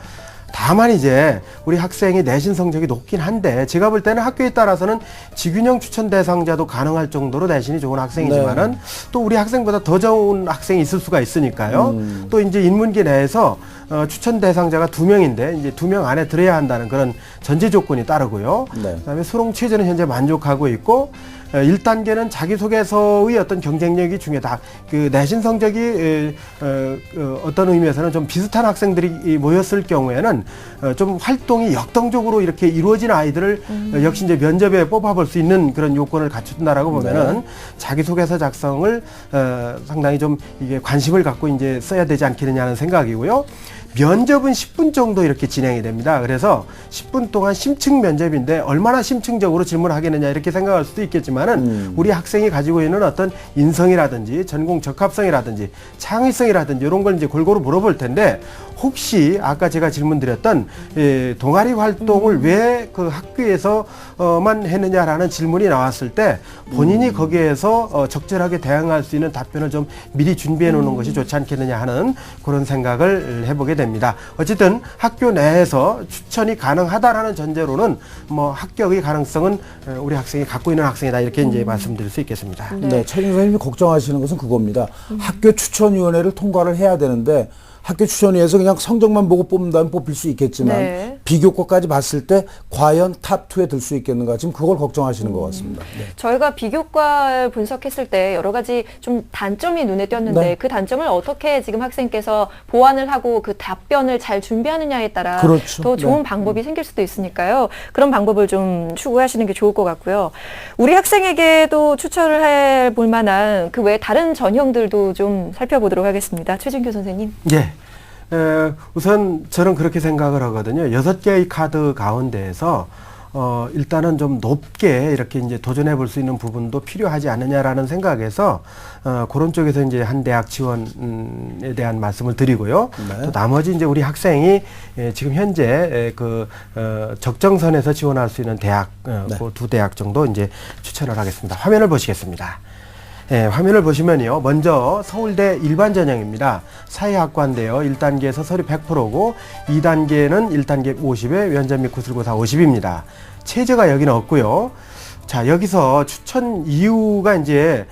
다만 이제 우리 학생이 내신 성적이 높긴 한데 제가 볼 때는 학교에 따라서는 지균형 추천 대상자도 가능할 정도로 내신이 좋은 학생이지만은 또 우리 학생보다 더 좋은 학생이 있을 수가 있으니까요. 또 이제 인문계 내에서 추천 대상자가 2명인데 이제 2명 안에 들어야 한다는 그런 전제 조건이 따르고요. 그다음에 수능 최저는 현재 만족하고 있고 1단계는 자기소개서의 어떤 경쟁력이 중요하다. 그 내신 성적이 어떤 의미에서는 좀 비슷한 학생들이 모였을 경우에는 좀 활동이 역동적으로 이렇게 이루어진 아이들을 역시 이제 면접에 뽑아볼 수 있는 그런 요건을 갖춘다라고 보면은 자기소개서 작성을 상당히 좀 이게 관심을 갖고 이제 써야 되지 않겠느냐 하는 생각이고요. 면접은 10분 정도 이렇게 진행이 됩니다. 그래서 10분 동안 심층 면접인데 얼마나 심층적으로 질문하겠느냐 이렇게 생각할 수도 있겠지만은 우리 학생이 가지고 있는 어떤 인성이라든지 전공 적합성이라든지 창의성이라든지 이런 걸 이제 골고루 물어볼 텐데 혹시 아까 제가 질문드렸던 동아리 활동을 왜 그 학교에서만 했느냐라는 질문이 나왔을 때 본인이 거기에서 적절하게 대응할 수 있는 답변을 좀 미리 준비해 놓는 것이 좋지 않겠느냐 하는 그런 생각을 해보게 됩니다. 어쨌든 학교 내에서 추천이 가능하다라는 전제로는 뭐 합격의 가능성은 우리 학생이 갖고 있는 학생이다 이렇게 이제 말씀드릴 수 있겠습니다. 네, 최진 선생님이 걱정하시는 것은 그겁니다. 학교 추천위원회를 통과를 해야 되는데 학교 추천위에서 그냥 성적만 보고 뽑는다면 뽑힐 수 있겠지만 네. 비교과까지 봤을 때 과연 탑2에 들 수 있겠는가 지금 그걸 걱정하시는 것 같습니다. 네. 저희가 비교과를 분석했을 때 여러 가지 좀 단점이 눈에 띄었는데 네. 그 단점을 어떻게 지금 학생께서 보완을 하고 그 답변을 잘 준비하느냐에 따라 그렇죠. 더 좋은 네. 방법이 생길 수도 있으니까요. 그런 방법을 좀 추구하시는 게 좋을 것 같고요. 우리 학생에게도 추천을 해볼 만한 그 외 다른 전형들도 좀 살펴보도록 하겠습니다. 최진규 선생님. 예. 우선 저는 그렇게 생각을 하거든요. 6개의 카드 가운데에서 일단은 좀 높게 이렇게 이제 도전해 볼 수 있는 부분도 필요하지 않느냐라는 생각에서 그런 쪽에서 이제 한 대학 지원에 대한 말씀을 드리고요. 네. 또 나머지 이제 우리 학생이 지금 현재 그 적정선에서 지원할 수 있는 대학 그 두 대학 정도 이제 추천을 하겠습니다. 화면을 보시겠습니다. 화면을 보시면요. 먼저 서울대 일반 전형입니다. 사회학과인데요. 1단계에서 서류 100%고 2단계는 1단계 50에 면접 및 구술고사 50입니다. 체제가 여기는 없고요. 자, 여기서 추천 이유가 이제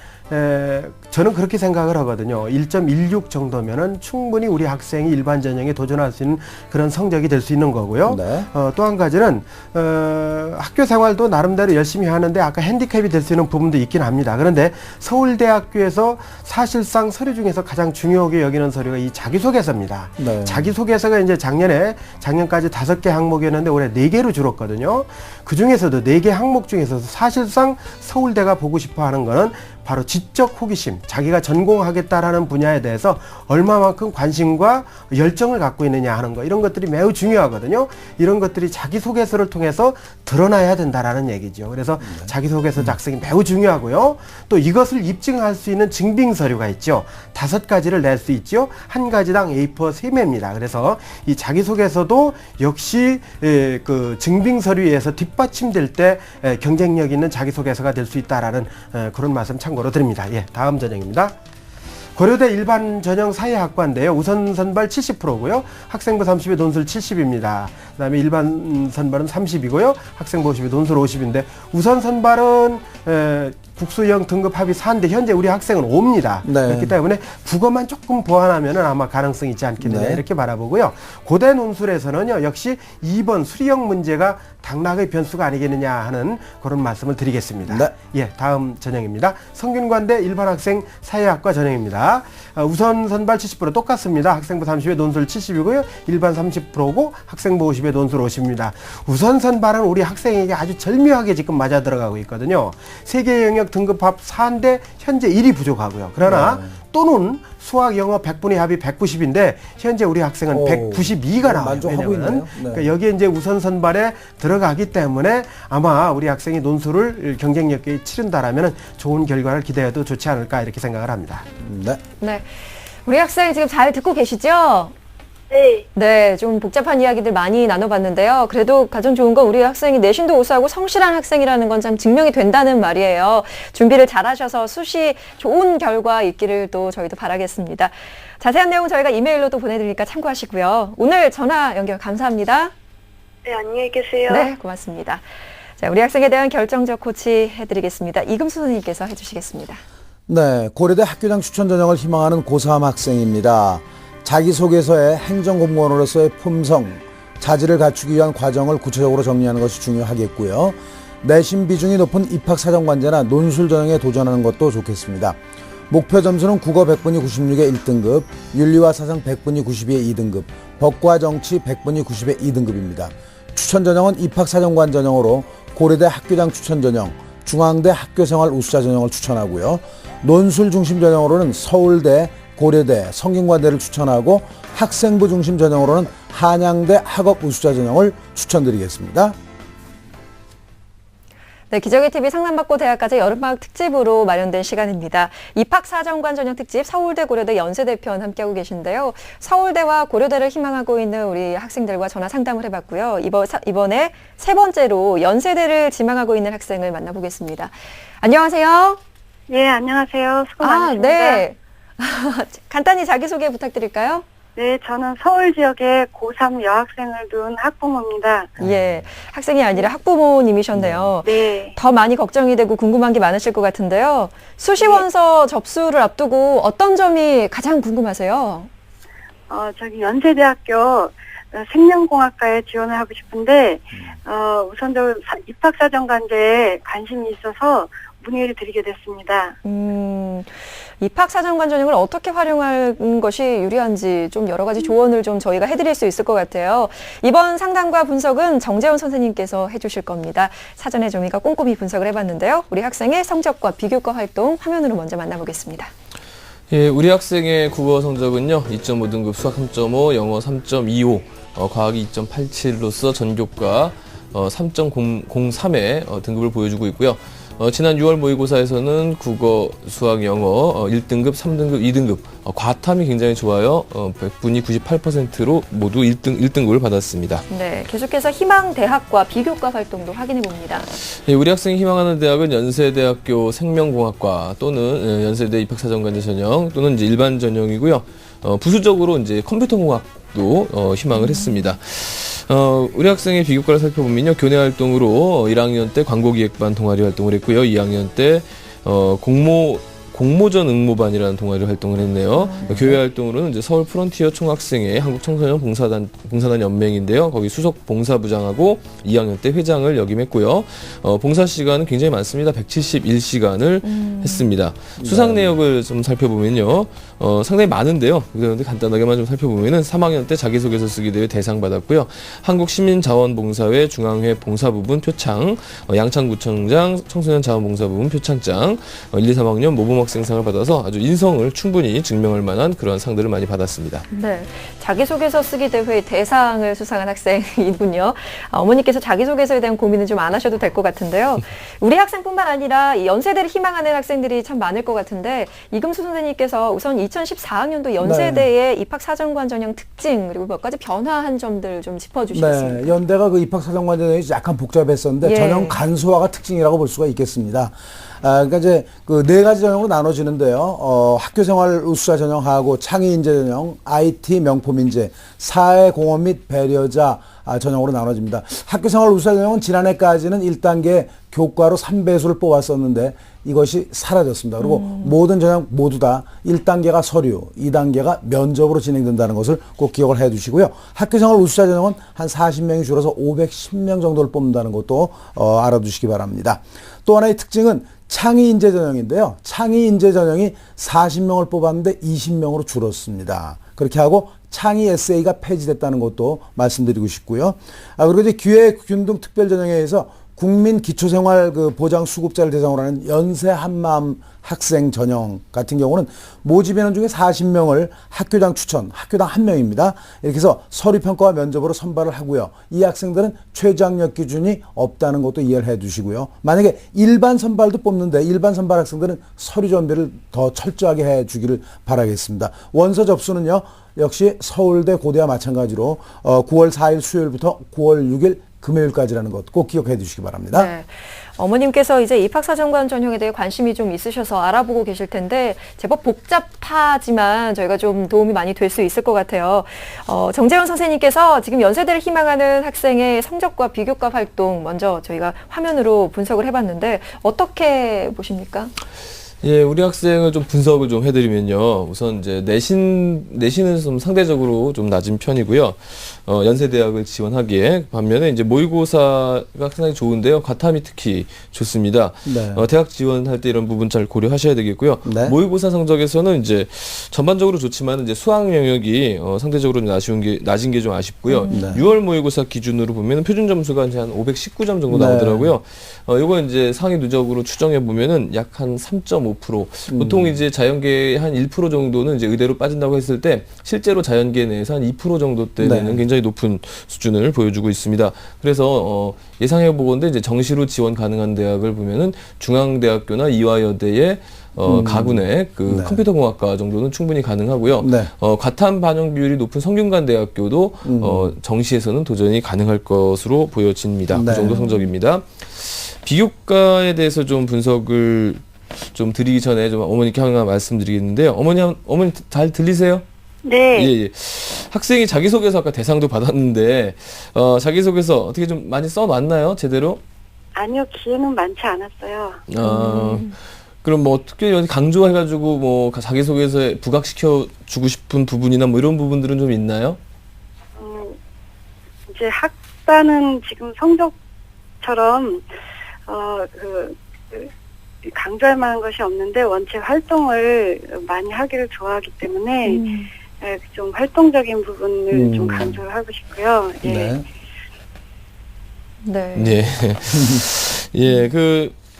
저는 그렇게 생각을 하거든요. 1.16 정도면은 충분히 우리 학생이 일반 전형에 도전할 수 있는 그런 성적이 될 수 있는 거고요. 네. 또 한 가지는 학교 생활도 나름대로 열심히 하는데 아까 핸디캡이 될 수 있는 부분도 있긴 합니다. 그런데 서울대학교에서 사실상 서류 중에서 가장 중요하게 여기는 서류가 이 자기소개서입니다. 네. 자기소개서가 이제 작년까지 5개 항목이었는데 올해 4개로 줄었거든요. 그 중에서도 4개 항목 중에서 사실상 서울대가 보고 싶어 하는 거는 바로 지적 호기심, 자기가 전공하겠다라는 분야에 대해서 얼마만큼 관심과 열정을 갖고 있느냐 하는 거, 이런 것들이 매우 중요하거든요. 이런 것들이 자기소개서를 통해서 드러나야 된다라는 얘기죠. 그래서 자기소개서 작성이 매우 중요하고요. 또 이것을 입증할 수 있는 증빙서류가 있죠. 5가지를 낼 수 있죠. 한 가지당 A4 3매입니다. 그래서 이 자기소개서도 역시 그 증빙서류에서 뒷받침될 때 경쟁력 있는 자기소개서가 될 수 있다라는 그런 말씀 참고로 드립니다. 예, 다음 전형입니다. 고려대 일반 전형 사회학과인데요. 우선 선발 70%고요. 학생부 30에 논술 70입니다. 그 다음에 일반 선발은 30이고요. 학생부 50에 논술 50인데 우선 선발은 국수형 등급 합의 4인데 현재 우리 학생은 5입니다. 네. 그렇기 때문에 국어만 조금 보완하면 아마 가능성이 있지 않겠느냐 네. 이렇게 바라보고요. 고대 논술에서는요. 역시 2번 수리형 문제가 당락의 변수가 아니겠느냐 하는 그런 말씀을 드리겠습니다. 네. 예, 다음 전형입니다. 성균관대 일반학생 사회학과 전형입니다. 우선 선발 70% 똑같습니다. 학생부 30에 논술 70이고요. 일반 30%고 학생부 50에 논술 50입니다. 우선 선발은 우리 학생에게 아주 절묘하게 지금 맞아 들어가고 있거든요. 세계 영역 등급합 4인데 현재 1이 부족하고요. 그러나 또는 수학, 영어 100분의 합이 190인데 현재 우리 학생은 오, 192가 나와요. 만족하고 왜냐면 있네요. 네. 그러니까 여기에 이제 우선 선발에 들어가기 때문에 아마 우리 학생이 논술을 경쟁력 있게 치른다라면 좋은 결과를 기대해도 좋지 않을까 이렇게 생각을 합니다. 네. 네. 우리 학생 지금 잘 듣고 계시죠? 네. 네, 좀 복잡한 이야기들 많이 나눠봤는데요. 그래도 가장 좋은 건 우리 학생이 내신도 우수하고 성실한 학생이라는 건 참 증명이 된다는 말이에요. 준비를 잘하셔서 수시 좋은 결과 있기를 또 저희도 바라겠습니다. 자세한 내용 저희가 이메일로 또 보내드리니까 참고하시고요. 오늘 전화 연결 감사합니다. 네, 안녕히 계세요. 네, 고맙습니다. 자, 우리 학생에 대한 결정적 코치 해드리겠습니다. 이금수 선생님께서 해주시겠습니다. 네, 고려대 학교장 추천 전형을 희망하는 고3 학생입니다. 자기소개서에 행정공무원으로서의 품성, 자질을 갖추기 위한 과정을 구체적으로 정리하는 것이 중요하겠고요. 내신 비중이 높은 입학사정관제나 논술 전형에 도전하는 것도 좋겠습니다. 목표 점수는 국어 100분이 96에 1등급, 윤리와 사상 100분이 92에 2등급, 법과 정치 100분이 90에 2등급입니다. 추천 전형은 입학사정관 전형으로 고려대 학교장 추천 전형, 중앙대 학교생활 우수자 전형을 추천하고요. 논술 중심 전형으로는 서울대, 고려대, 성균관대를 추천하고 학생부 중심 전형으로는 한양대 학업 우수자 전형을 추천드리겠습니다. 네, 기적의 TV 상담받고 대학까지 여름방학 특집으로 마련된 시간입니다. 입학사정관 전형 특집 서울대, 고려대, 연세대 편 함께하고 계신데요. 서울대와 고려대를 희망하고 있는 우리 학생들과 전화 상담을 해봤고요. 이번에 세 번째로 연세대를 지망하고 있는 학생을 만나보겠습니다. 안녕하세요. 예, 안녕하세요. 수고 많으십니다. 네. 간단히 자기소개 부탁드릴까요? 네, 저는 서울 지역에 고3 여학생을 둔 학부모입니다. 예, 학생이 아니라 학부모님이셨네요. 네. 더 많이 걱정이 되고 궁금한 게 많으실 것 같은데요. 수시원서 접수를 앞두고 어떤 점이 가장 궁금하세요? 저기 연세대학교 생명공학과에 지원을 하고 싶은데, 우선적으로 입학사정관제에 관심이 있어서 문의를 드리게 됐습니다. 입학사정관 전형을 어떻게 활용하는 것이 유리한지 좀 여러 가지 조언을 좀 저희가 해드릴 수 있을 것 같아요. 이번 상담과 분석은 정재훈 선생님께서 해주실 겁니다. 사전에 저희가 꼼꼼히 분석을 해봤는데요. 우리 학생의 성적과 비교과 활동 화면으로 먼저 만나보겠습니다. 예, 우리 학생의 국어 성적은요, 2.5등급 수학 3.5, 영어 3.25, 과학이 2.87로서 전교과 3.03의 등급을 보여주고 있고요. 지난 6월 모의고사에서는 국어, 수학, 영어 1등급, 3등급, 2등급 과탐이 굉장히 좋아요. 100분이 98%로 모두 1등급을 받았습니다. 네, 계속해서 희망 대학과 비교과 활동도 확인해 봅니다. 예, 우리 학생이 희망하는 대학은 연세대학교 생명공학과 또는 연세대 입학사정관제 전형 또는 이제 일반 전형이고요. 부수적으로 이제 컴퓨터공학도 희망을 했습니다. 우리 학생의 비교과를 살펴보면요. 교내 활동으로 1학년 때 광고기획반 동아리 활동을 했고요. 2학년 때 공모전 응모반이라는 동아리 활동을 했네요. 교회 활동으로는 이제 서울 프론티어 총학생회 한국청소년 봉사단 연맹인데요. 거기 수석 봉사부장하고 2학년 때 회장을 역임했고요. 봉사 시간은 굉장히 많습니다. 171시간을 했습니다. 수상 내역을 좀 살펴보면요. 상당히 많은데요. 그런데 간단하게만 좀 살펴보면은 3학년 때 자기소개서 쓰기 대회 대상 받았고요. 한국시민자원봉사회 중앙회 봉사부분 표창, 양창구청장 청소년 자원봉사부분 표창장, 1, 2, 3학년 모범학생상을 받아서 아주 인성을 충분히 증명할 만한 그런 상들을 많이 받았습니다. 네, 자기소개서 쓰기 대회 대상을 수상한 학생이군요. 어머니께서 자기소개서에 대한 고민은 좀 안 하셔도 될 것 같은데요. 우리 학생뿐만 아니라 이 연세대를 희망하는 학생들이 참 많을 것 같은데 이금수 선생님께서 우선 2014학년도 연세대의 입학사정관 전형 특징 그리고 몇 가지 변화한 점들 좀 짚어주시겠습니까? 네, 연대가 그 입학사정관 전형이 약간 복잡했었는데 예. 전형 간소화가 특징이라고 볼 수가 있겠습니다. 그러니까 이제 그 네 가지 전형으로 나눠지는데요. 학교생활 우수자 전형하고 창의인재 전형, IT 명품인재, 사회공헌 및 배려자 전형으로 나눠집니다. 학교생활 우수자 전형은 지난해까지는 1단계 교과로 3배수를 뽑았었는데 이것이 사라졌습니다. 그리고 모든 전형 모두 다 1단계가 서류, 2단계가 면접으로 진행된다는 것을 꼭 기억을 해 두시고요. 학교생활 우수자 전형은 한 40명이 줄어서 510명 정도를 뽑는다는 것도 알아두시기 바랍니다. 또 하나의 특징은 창의인재 전형인데요. 창의인재 전형이 40명을 뽑았는데 20명으로 줄었습니다. 그렇게 하고 창의 에세이가 폐지됐다는 것도 말씀드리고 싶고요. 그리고 이제 기획균등 특별 전형에 의해서 국민 기초생활 보장 수급자를 대상으로 하는 연세 한마음 학생 전형 같은 경우는 모집 인원 중에 40명을 학교장 추천, 학교당 1명입니다. 이렇게 해서 서류평가와 면접으로 선발을 하고요. 이 학생들은 최저학력 기준이 없다는 것도 이해를 해 두시고요. 만약에 일반 선발도 뽑는데 일반 선발 학생들은 서류 준비를 더 철저하게 해 주기를 바라겠습니다. 원서 접수는요. 역시 서울대 고대와 마찬가지로 9월 4일 수요일부터 9월 6일 금요일까지라는 것 꼭 기억해 두시기 바랍니다. 네. 어머님께서 이제 입학사정관 전형에 대해 관심이 좀 있으셔서 알아보고 계실 텐데 제법 복잡하지만 저희가 좀 도움이 많이 될 수 있을 것 같아요. 정재훈 선생님께서 지금 연세대를 희망하는 학생의 성적과 비교과 활동 먼저 저희가 화면으로 분석을 해봤는데 어떻게 보십니까? 예, 우리 학생을 좀 분석을 좀 해드리면요. 우선 이제 내신은 좀 상대적으로 좀 낮은 편이고요. 연세대학을 지원하기에 반면에 이제 모의고사가 상당히 좋은데요. 과탐이 특히 좋습니다. 네. 대학 지원할 때 이런 부분 잘 고려하셔야 되겠고요. 네. 모의고사 성적에서는 이제 전반적으로 좋지만 이제 수학 영역이 상대적으로 낮은 게 좀 아쉽고요. 네. 6월 모의고사 기준으로 보면 표준 점수가 이제 한 519점 정도 네. 나오더라고요. 요거 이제 상위 누적으로 추정해 보면은 약 한 3.5%. 보통 이제 자연계의 한 1% 정도는 이제 의대로 빠진다고 했을 때 실제로 자연계 내에서 한 2% 정도 대는 네. 굉장히 높은 수준을 보여주고 있습니다. 그래서 예상해 보건대 이제 정시로 지원 가능한 대학을 보면은 중앙대학교나 이화여대의 가군의 그 네. 컴퓨터공학과 정도는 충분히 가능하고요. 네. 과탐 반영 비율이 높은 성균관대학교도 정시에서는 도전이 가능할 것으로 보여집니다. 네. 그 정도 성적입니다. 비교과에 대해서 좀 분석을 좀 드리기 전에 좀 어머니께 하나 말씀드리겠는데요. 어머니 잘 들리세요? 네. 예. 학생이 자기소개서 아까 대상도 받았는데 자기소개서 어떻게 좀 많이 써놨나요? 제대로? 아니요, 기회는 많지 않았어요. 그럼 뭐 어떻게 강조해가지고 뭐 자기소개서에 부각시켜 주고 싶은 부분이나 뭐 이런 부분들은 좀 있나요? 이제 학과는 지금 성적처럼 강조할 만한 것이 없는데 원체 활동을 많이 하기를 좋아하기 때문에 좀 활동적인 부분을 좀 강조를 하고 싶고요. 예. 네. 네. 예.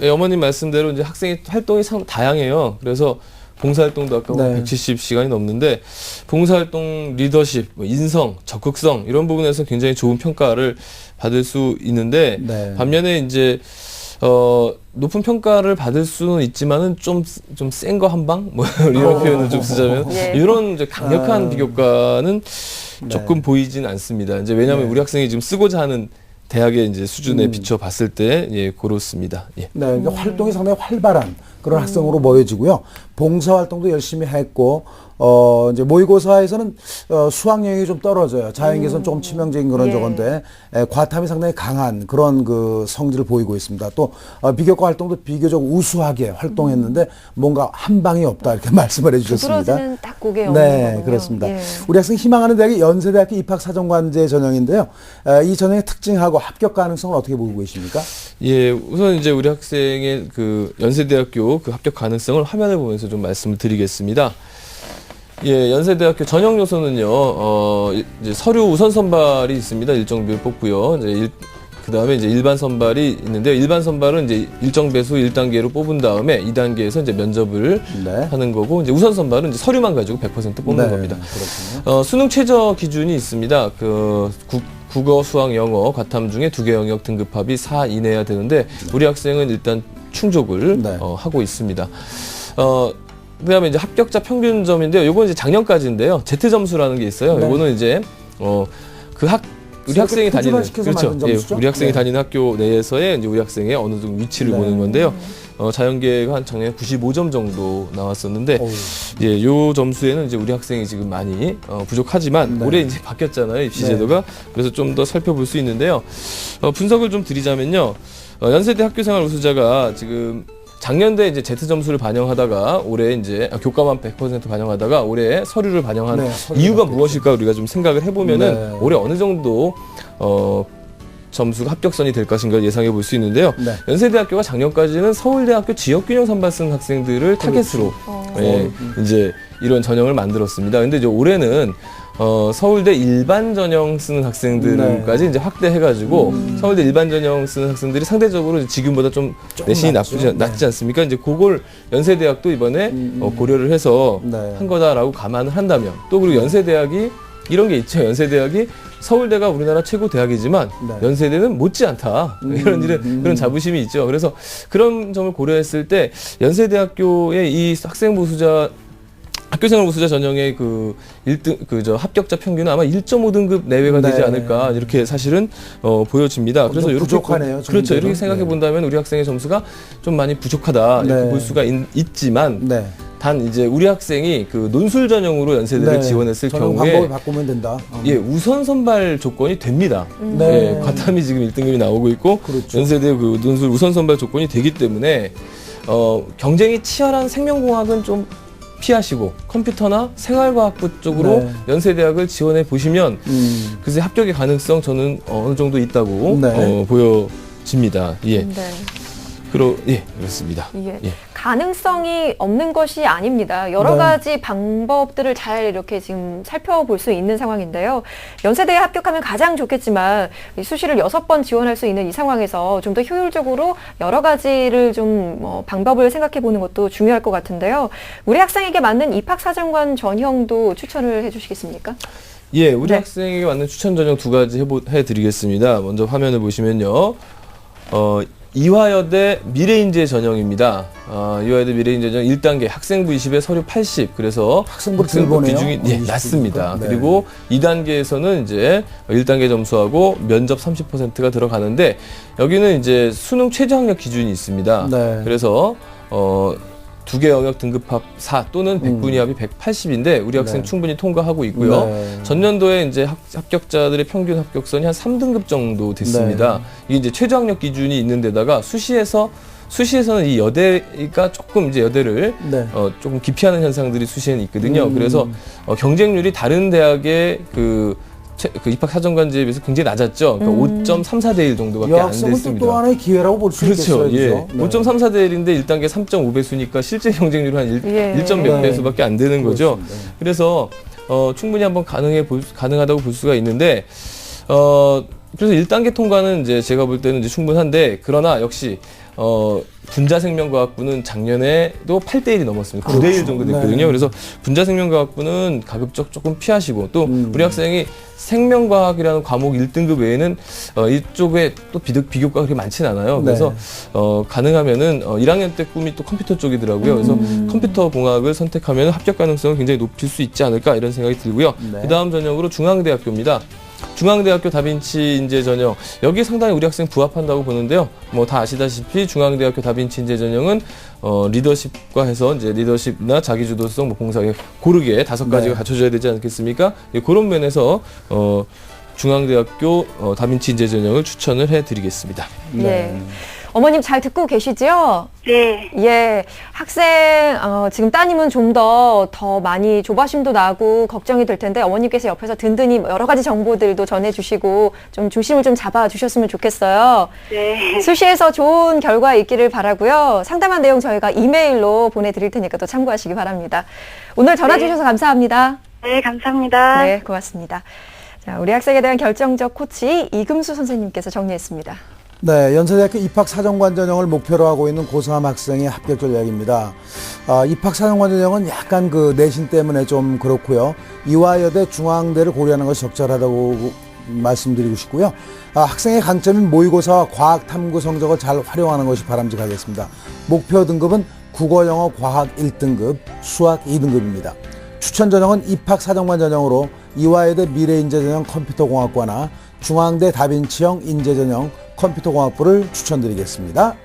예, 어머님 말씀대로 이제 학생의 활동이 참 다양해요. 그래서 봉사활동도 아까 네. 170시간이 넘는데 봉사활동 리더십, 인성, 적극성 이런 부분에서 굉장히 좋은 평가를 받을 수 있는데 네. 반면에 이제 높은 평가를 받을 수는 있지만은 좀 센 거 한 방? 뭐 이런 표현을 좀 쓰자면 예. 이런 이제 강력한 비교과는 네. 조금 보이진 않습니다. 이제 왜냐하면 네. 우리 학생이 지금 쓰고자 하는 대학의 이제 수준에 비춰 봤을 때 예, 그렇습니다. 예. 네, 그러니까 활동이 상당히 활발한 그런 학생으로 보여지고요. 봉사활동도 열심히 했고, 이제 모의고사에서는 수학 영역이 좀 떨어져요. 자연계에서는 조금 치명적인 그런 예. 저건데, 과탐이 상당히 강한 그런 그 성질을 보이고 있습니다. 또, 비교과 활동도 비교적 우수하게 활동했는데, 뭔가 한 방이 없다, 이렇게 말씀을 해주셨습니다. 부스러지는 딱 그게 없는 네, 거군요. 그렇습니다. 예. 우리 학생이 희망하는 대학이 연세대학교 입학사정관제 전형인데요. 이 전형의 특징하고 합격 가능성을 어떻게 보고 계십니까? 예, 우선 이제 우리 학생의 그 연세대학교 그 합격 가능성을 화면을 보면서 좀 말씀을 드리겠습니다. 예, 연세대학교 전형 요소는요, 이제 서류 우선 선발이 있습니다. 일정 비율 뽑고요. 이제 그 다음에 이제 일반 선발이 있는데요. 일반 선발은 이제 일정 배수 1단계로 뽑은 다음에 2단계에서 이제 면접을 네. 하는 거고, 이제 우선 선발은 이제 서류만 가지고 100% 뽑는 네, 겁니다. 그렇군요. 수능 최저 기준이 있습니다. 국어, 수학, 영어, 과탐 중에 2개 영역 등급합이 4 이내야 되는데, 우리 학생은 일단 충족을 네. 하고 있습니다. 그다음에 이제 합격자 평균점인데요. 요건 이제 작년까지인데요. Z 점수라는 게 있어요. 네. 요거는 이제 우리 학생이 다니는 만든 점수죠? 우리 학생이 네. 다니는 학교 내에서의 이제 우리 학생의 어느 정도 위치를 네. 보는 건데요. 자연계가 한 작년에 95점 정도 나왔었는데, 어우. 예, 요 점수에는 이제 우리 학생이 지금 많이 부족하지만 네. 올해 이제 바뀌었잖아요, 입시 제도가. 그래서 좀 더 살펴볼 수 있는데요. 분석을 좀 드리자면요, 연세대 학교생활 우수자가 지금 작년도에 이제 Z 점수를 반영하다가 올해 이제 교과만 100% 반영하다가 올해 서류를 반영한 네, 서류가 이유가 바뀌었죠. 무엇일까 우리가 좀 생각을 해보면은 네. 올해 어느 정도 점수가 합격선이 될 것인가 예상해 볼 수 있는데요. 네. 연세대학교가 작년까지는 서울대학교 지역균형 선발 쓴 학생들을 타겟으로 예, 이제 이런 전형을 만들었습니다. 근데 이제 올해는 서울대 일반 전형 쓰는 학생들까지 이제 확대해가지고 서울대 일반 전형 쓰는 학생들이 상대적으로 지금보다 좀 내신이 낮죠. 낮지 않습니까? 이제 그걸 연세대학도 이번에 고려를 해서 네. 한 거다라고 감안을 한다면, 또 그리고 연세대학이 이런 게 있죠. 연세대학이 서울대가 우리나라 최고 대학이지만 네. 연세대는 못지않다. 그런 자부심이 있죠. 그래서 그런 점을 고려했을 때 연세대학교의 이 학교생활 우수자 전형의 그 1등 합격자 평균은 아마 1.5등급 내외가 되지 네. 않을까 이렇게 사실은 보여집니다. 그래서 이렇게 부족하네요, 그렇죠. 점수는. 이렇게 생각해 본다면 우리 학생의 점수가 좀 많이 부족하다 이렇게 네. 볼 수가 있지만 네. 단 이제 우리 학생이 그 논술 전형으로 연세대를 지원했을 전형 경우에 방법을 바꾸면 된다. 예, 우선 선발 조건이 됩니다. 네. 예, 과탐이 지금 1등급이 나오고 있고 그렇죠. 연세대 그 논술 우선 선발 조건이 되기 때문에 경쟁이 치열한 생명공학은 좀 피하시고 컴퓨터나 생활과학부 쪽으로 네. 연세대학을 지원해 보시면 글쎄 합격의 가능성 저는 어느 정도 있다고 네. 보여집니다. 예. 네. 예, 그렇습니다. 예. 예. 가능성이 없는 것이 아닙니다. 여러 네. 가지 방법들을 잘 이렇게 지금 살펴볼 수 있는 상황인데요. 연세대에 합격하면 가장 좋겠지만 이 수시를 6번 지원할 수 있는 이 상황에서 좀 더 효율적으로 여러 가지를 좀 방법을 생각해 보는 것도 중요할 것 같은데요. 우리 학생에게 맞는 입학사정관 전형도 추천을 해 주시겠습니까? 예, 우리 네. 학생에게 맞는 추천 전형 2가지 해드리겠습니다. 먼저 화면을 보시면요. 이화여대 미래인재 전형입니다. 이화여대 미래인재 전형 1단계 학생부 20에 서류 80. 그래서 학생부를 들보네요. 비중이 낮습니다. 네. 그리고 2단계에서는 이제 1단계 점수하고 면접 30%가 들어가는데 여기는 이제 수능 최저학력 기준이 있습니다. 네. 그래서 2개 영역 등급합 4 또는 100분위 합이 180인데 우리 학생 네. 충분히 통과하고 있고요. 네. 전년도에 이제 합격자들의 평균 합격선이 한 3등급 정도 됐습니다. 이게 이제 최저학력 기준이 있는 데다가 수시에서는 이 여대가 조금 이제 여대를 네. 조금 기피하는 현상들이 수시에는 있거든요. 그래서 경쟁률이 다른 대학의 그 입학 사정관제에 비해서 굉장히 낮았죠. 그러니까 5.34대 1 정도밖에 안 여학생은 됐습니다. 또 하나의 기회라고 볼 수 그렇죠. 있겠어요. 예. 그죠? 네. 5.34대 1인데 1단계 3.5배수니까 실제 경쟁률은 한 1점 몇 네. 배수밖에 안 되는 거죠. 그렇습니다. 그래서 충분히 한번 가능하다고 볼 수가 있는데 그래서 1단계 통과는 이제 제가 볼 때는 이제 충분한데 그러나 역시 분자생명과학부는 작년에도 8대 1이 넘었습니다. 9대 1 정도 됐거든요. 네. 그래서 분자생명과학부는 가급적 조금 피하시고 또 우리 학생이 생명과학이라는 과목 1등급 외에는 이쪽에 또 비교과가 그렇게 많지는 않아요. 그래서 가능하면은 1학년 때 꿈이 또 컴퓨터 쪽이더라고요. 그래서 컴퓨터 공학을 선택하면 합격 가능성을 굉장히 높일 수 있지 않을까 이런 생각이 들고요. 네. 그 다음 전형으로 중앙대학교입니다. 중앙대학교 다빈치 인재 전형 여기 상당히 우리 학생 부합한다고 보는데요. 뭐 다 아시다시피 중앙대학교 다빈치 인재 전형은 리더십과 해서 이제 리더십이나 자기주도성, 뭐 봉사 고르게 5가지가 네. 갖춰져야 되지 않겠습니까? 예, 그런 면에서 중앙대학교 다빈치 인재 전형을 추천을 해드리겠습니다. 예. 어머님 잘 듣고 계시죠? 네. 예, 학생 지금 따님은 좀 더 많이 조바심도 나고 걱정이 될 텐데 어머님께서 옆에서 든든히 여러 가지 정보들도 전해주시고 좀 중심을 좀 잡아주셨으면 좋겠어요. 네. 수시에서 좋은 결과 있기를 바라고요. 상담한 내용 저희가 이메일로 보내드릴 테니까 또 참고하시기 바랍니다. 오늘 전화 주셔서 감사합니다. 네, 감사합니다. 네, 고맙습니다. 자, 우리 학생에 대한 결정적 코치 이금수 선생님께서 정리했습니다. 네, 연세대학교 입학사정관 전형을 목표로 하고 있는 고3 학생의 합격 전략입니다. 입학사정관 전형은 약간 그 내신 때문에 좀 그렇고요. 이화여대 중앙대를 고려하는 것이 적절하다고 말씀드리고 싶고요. 학생의 강점인 모의고사와 과학 탐구 성적을 잘 활용하는 것이 바람직하겠습니다. 목표 등급은 국어, 영어, 과학 1등급, 수학 2등급입니다. 추천 전형은 입학사정관 전형으로 이화여대 미래인재 전형 컴퓨터공학과나 중앙대 다빈치형 인재 전형 컴퓨터공학부를 추천드리겠습니다.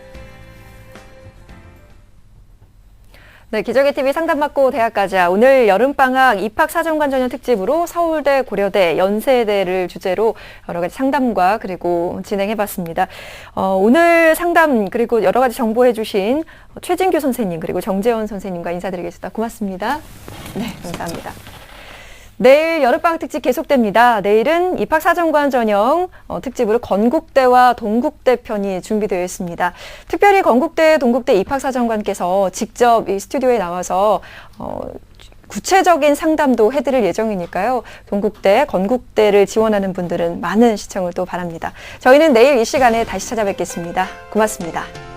네, 기적의 TV 상담받고 대학 가자. 오늘 여름방학 입학사정관 전형 특집으로 서울대, 고려대, 연세대를 주제로 여러 가지 상담과 그리고 진행해봤습니다. 오늘 상담 그리고 여러 가지 정보해주신 최진규 선생님 그리고 정재원 선생님과 인사드리겠습니다. 고맙습니다. 네, 감사합니다. 내일 여름방학 특집 계속됩니다. 내일은 입학사정관 전형 특집으로 건국대와 동국대 편이 준비되어 있습니다. 특별히 건국대, 동국대 입학사정관께서 직접 이 스튜디오에 나와서 구체적인 상담도 해드릴 예정이니까요. 동국대, 건국대를 지원하는 분들은 많은 시청을 또 바랍니다. 저희는 내일 이 시간에 다시 찾아뵙겠습니다. 고맙습니다.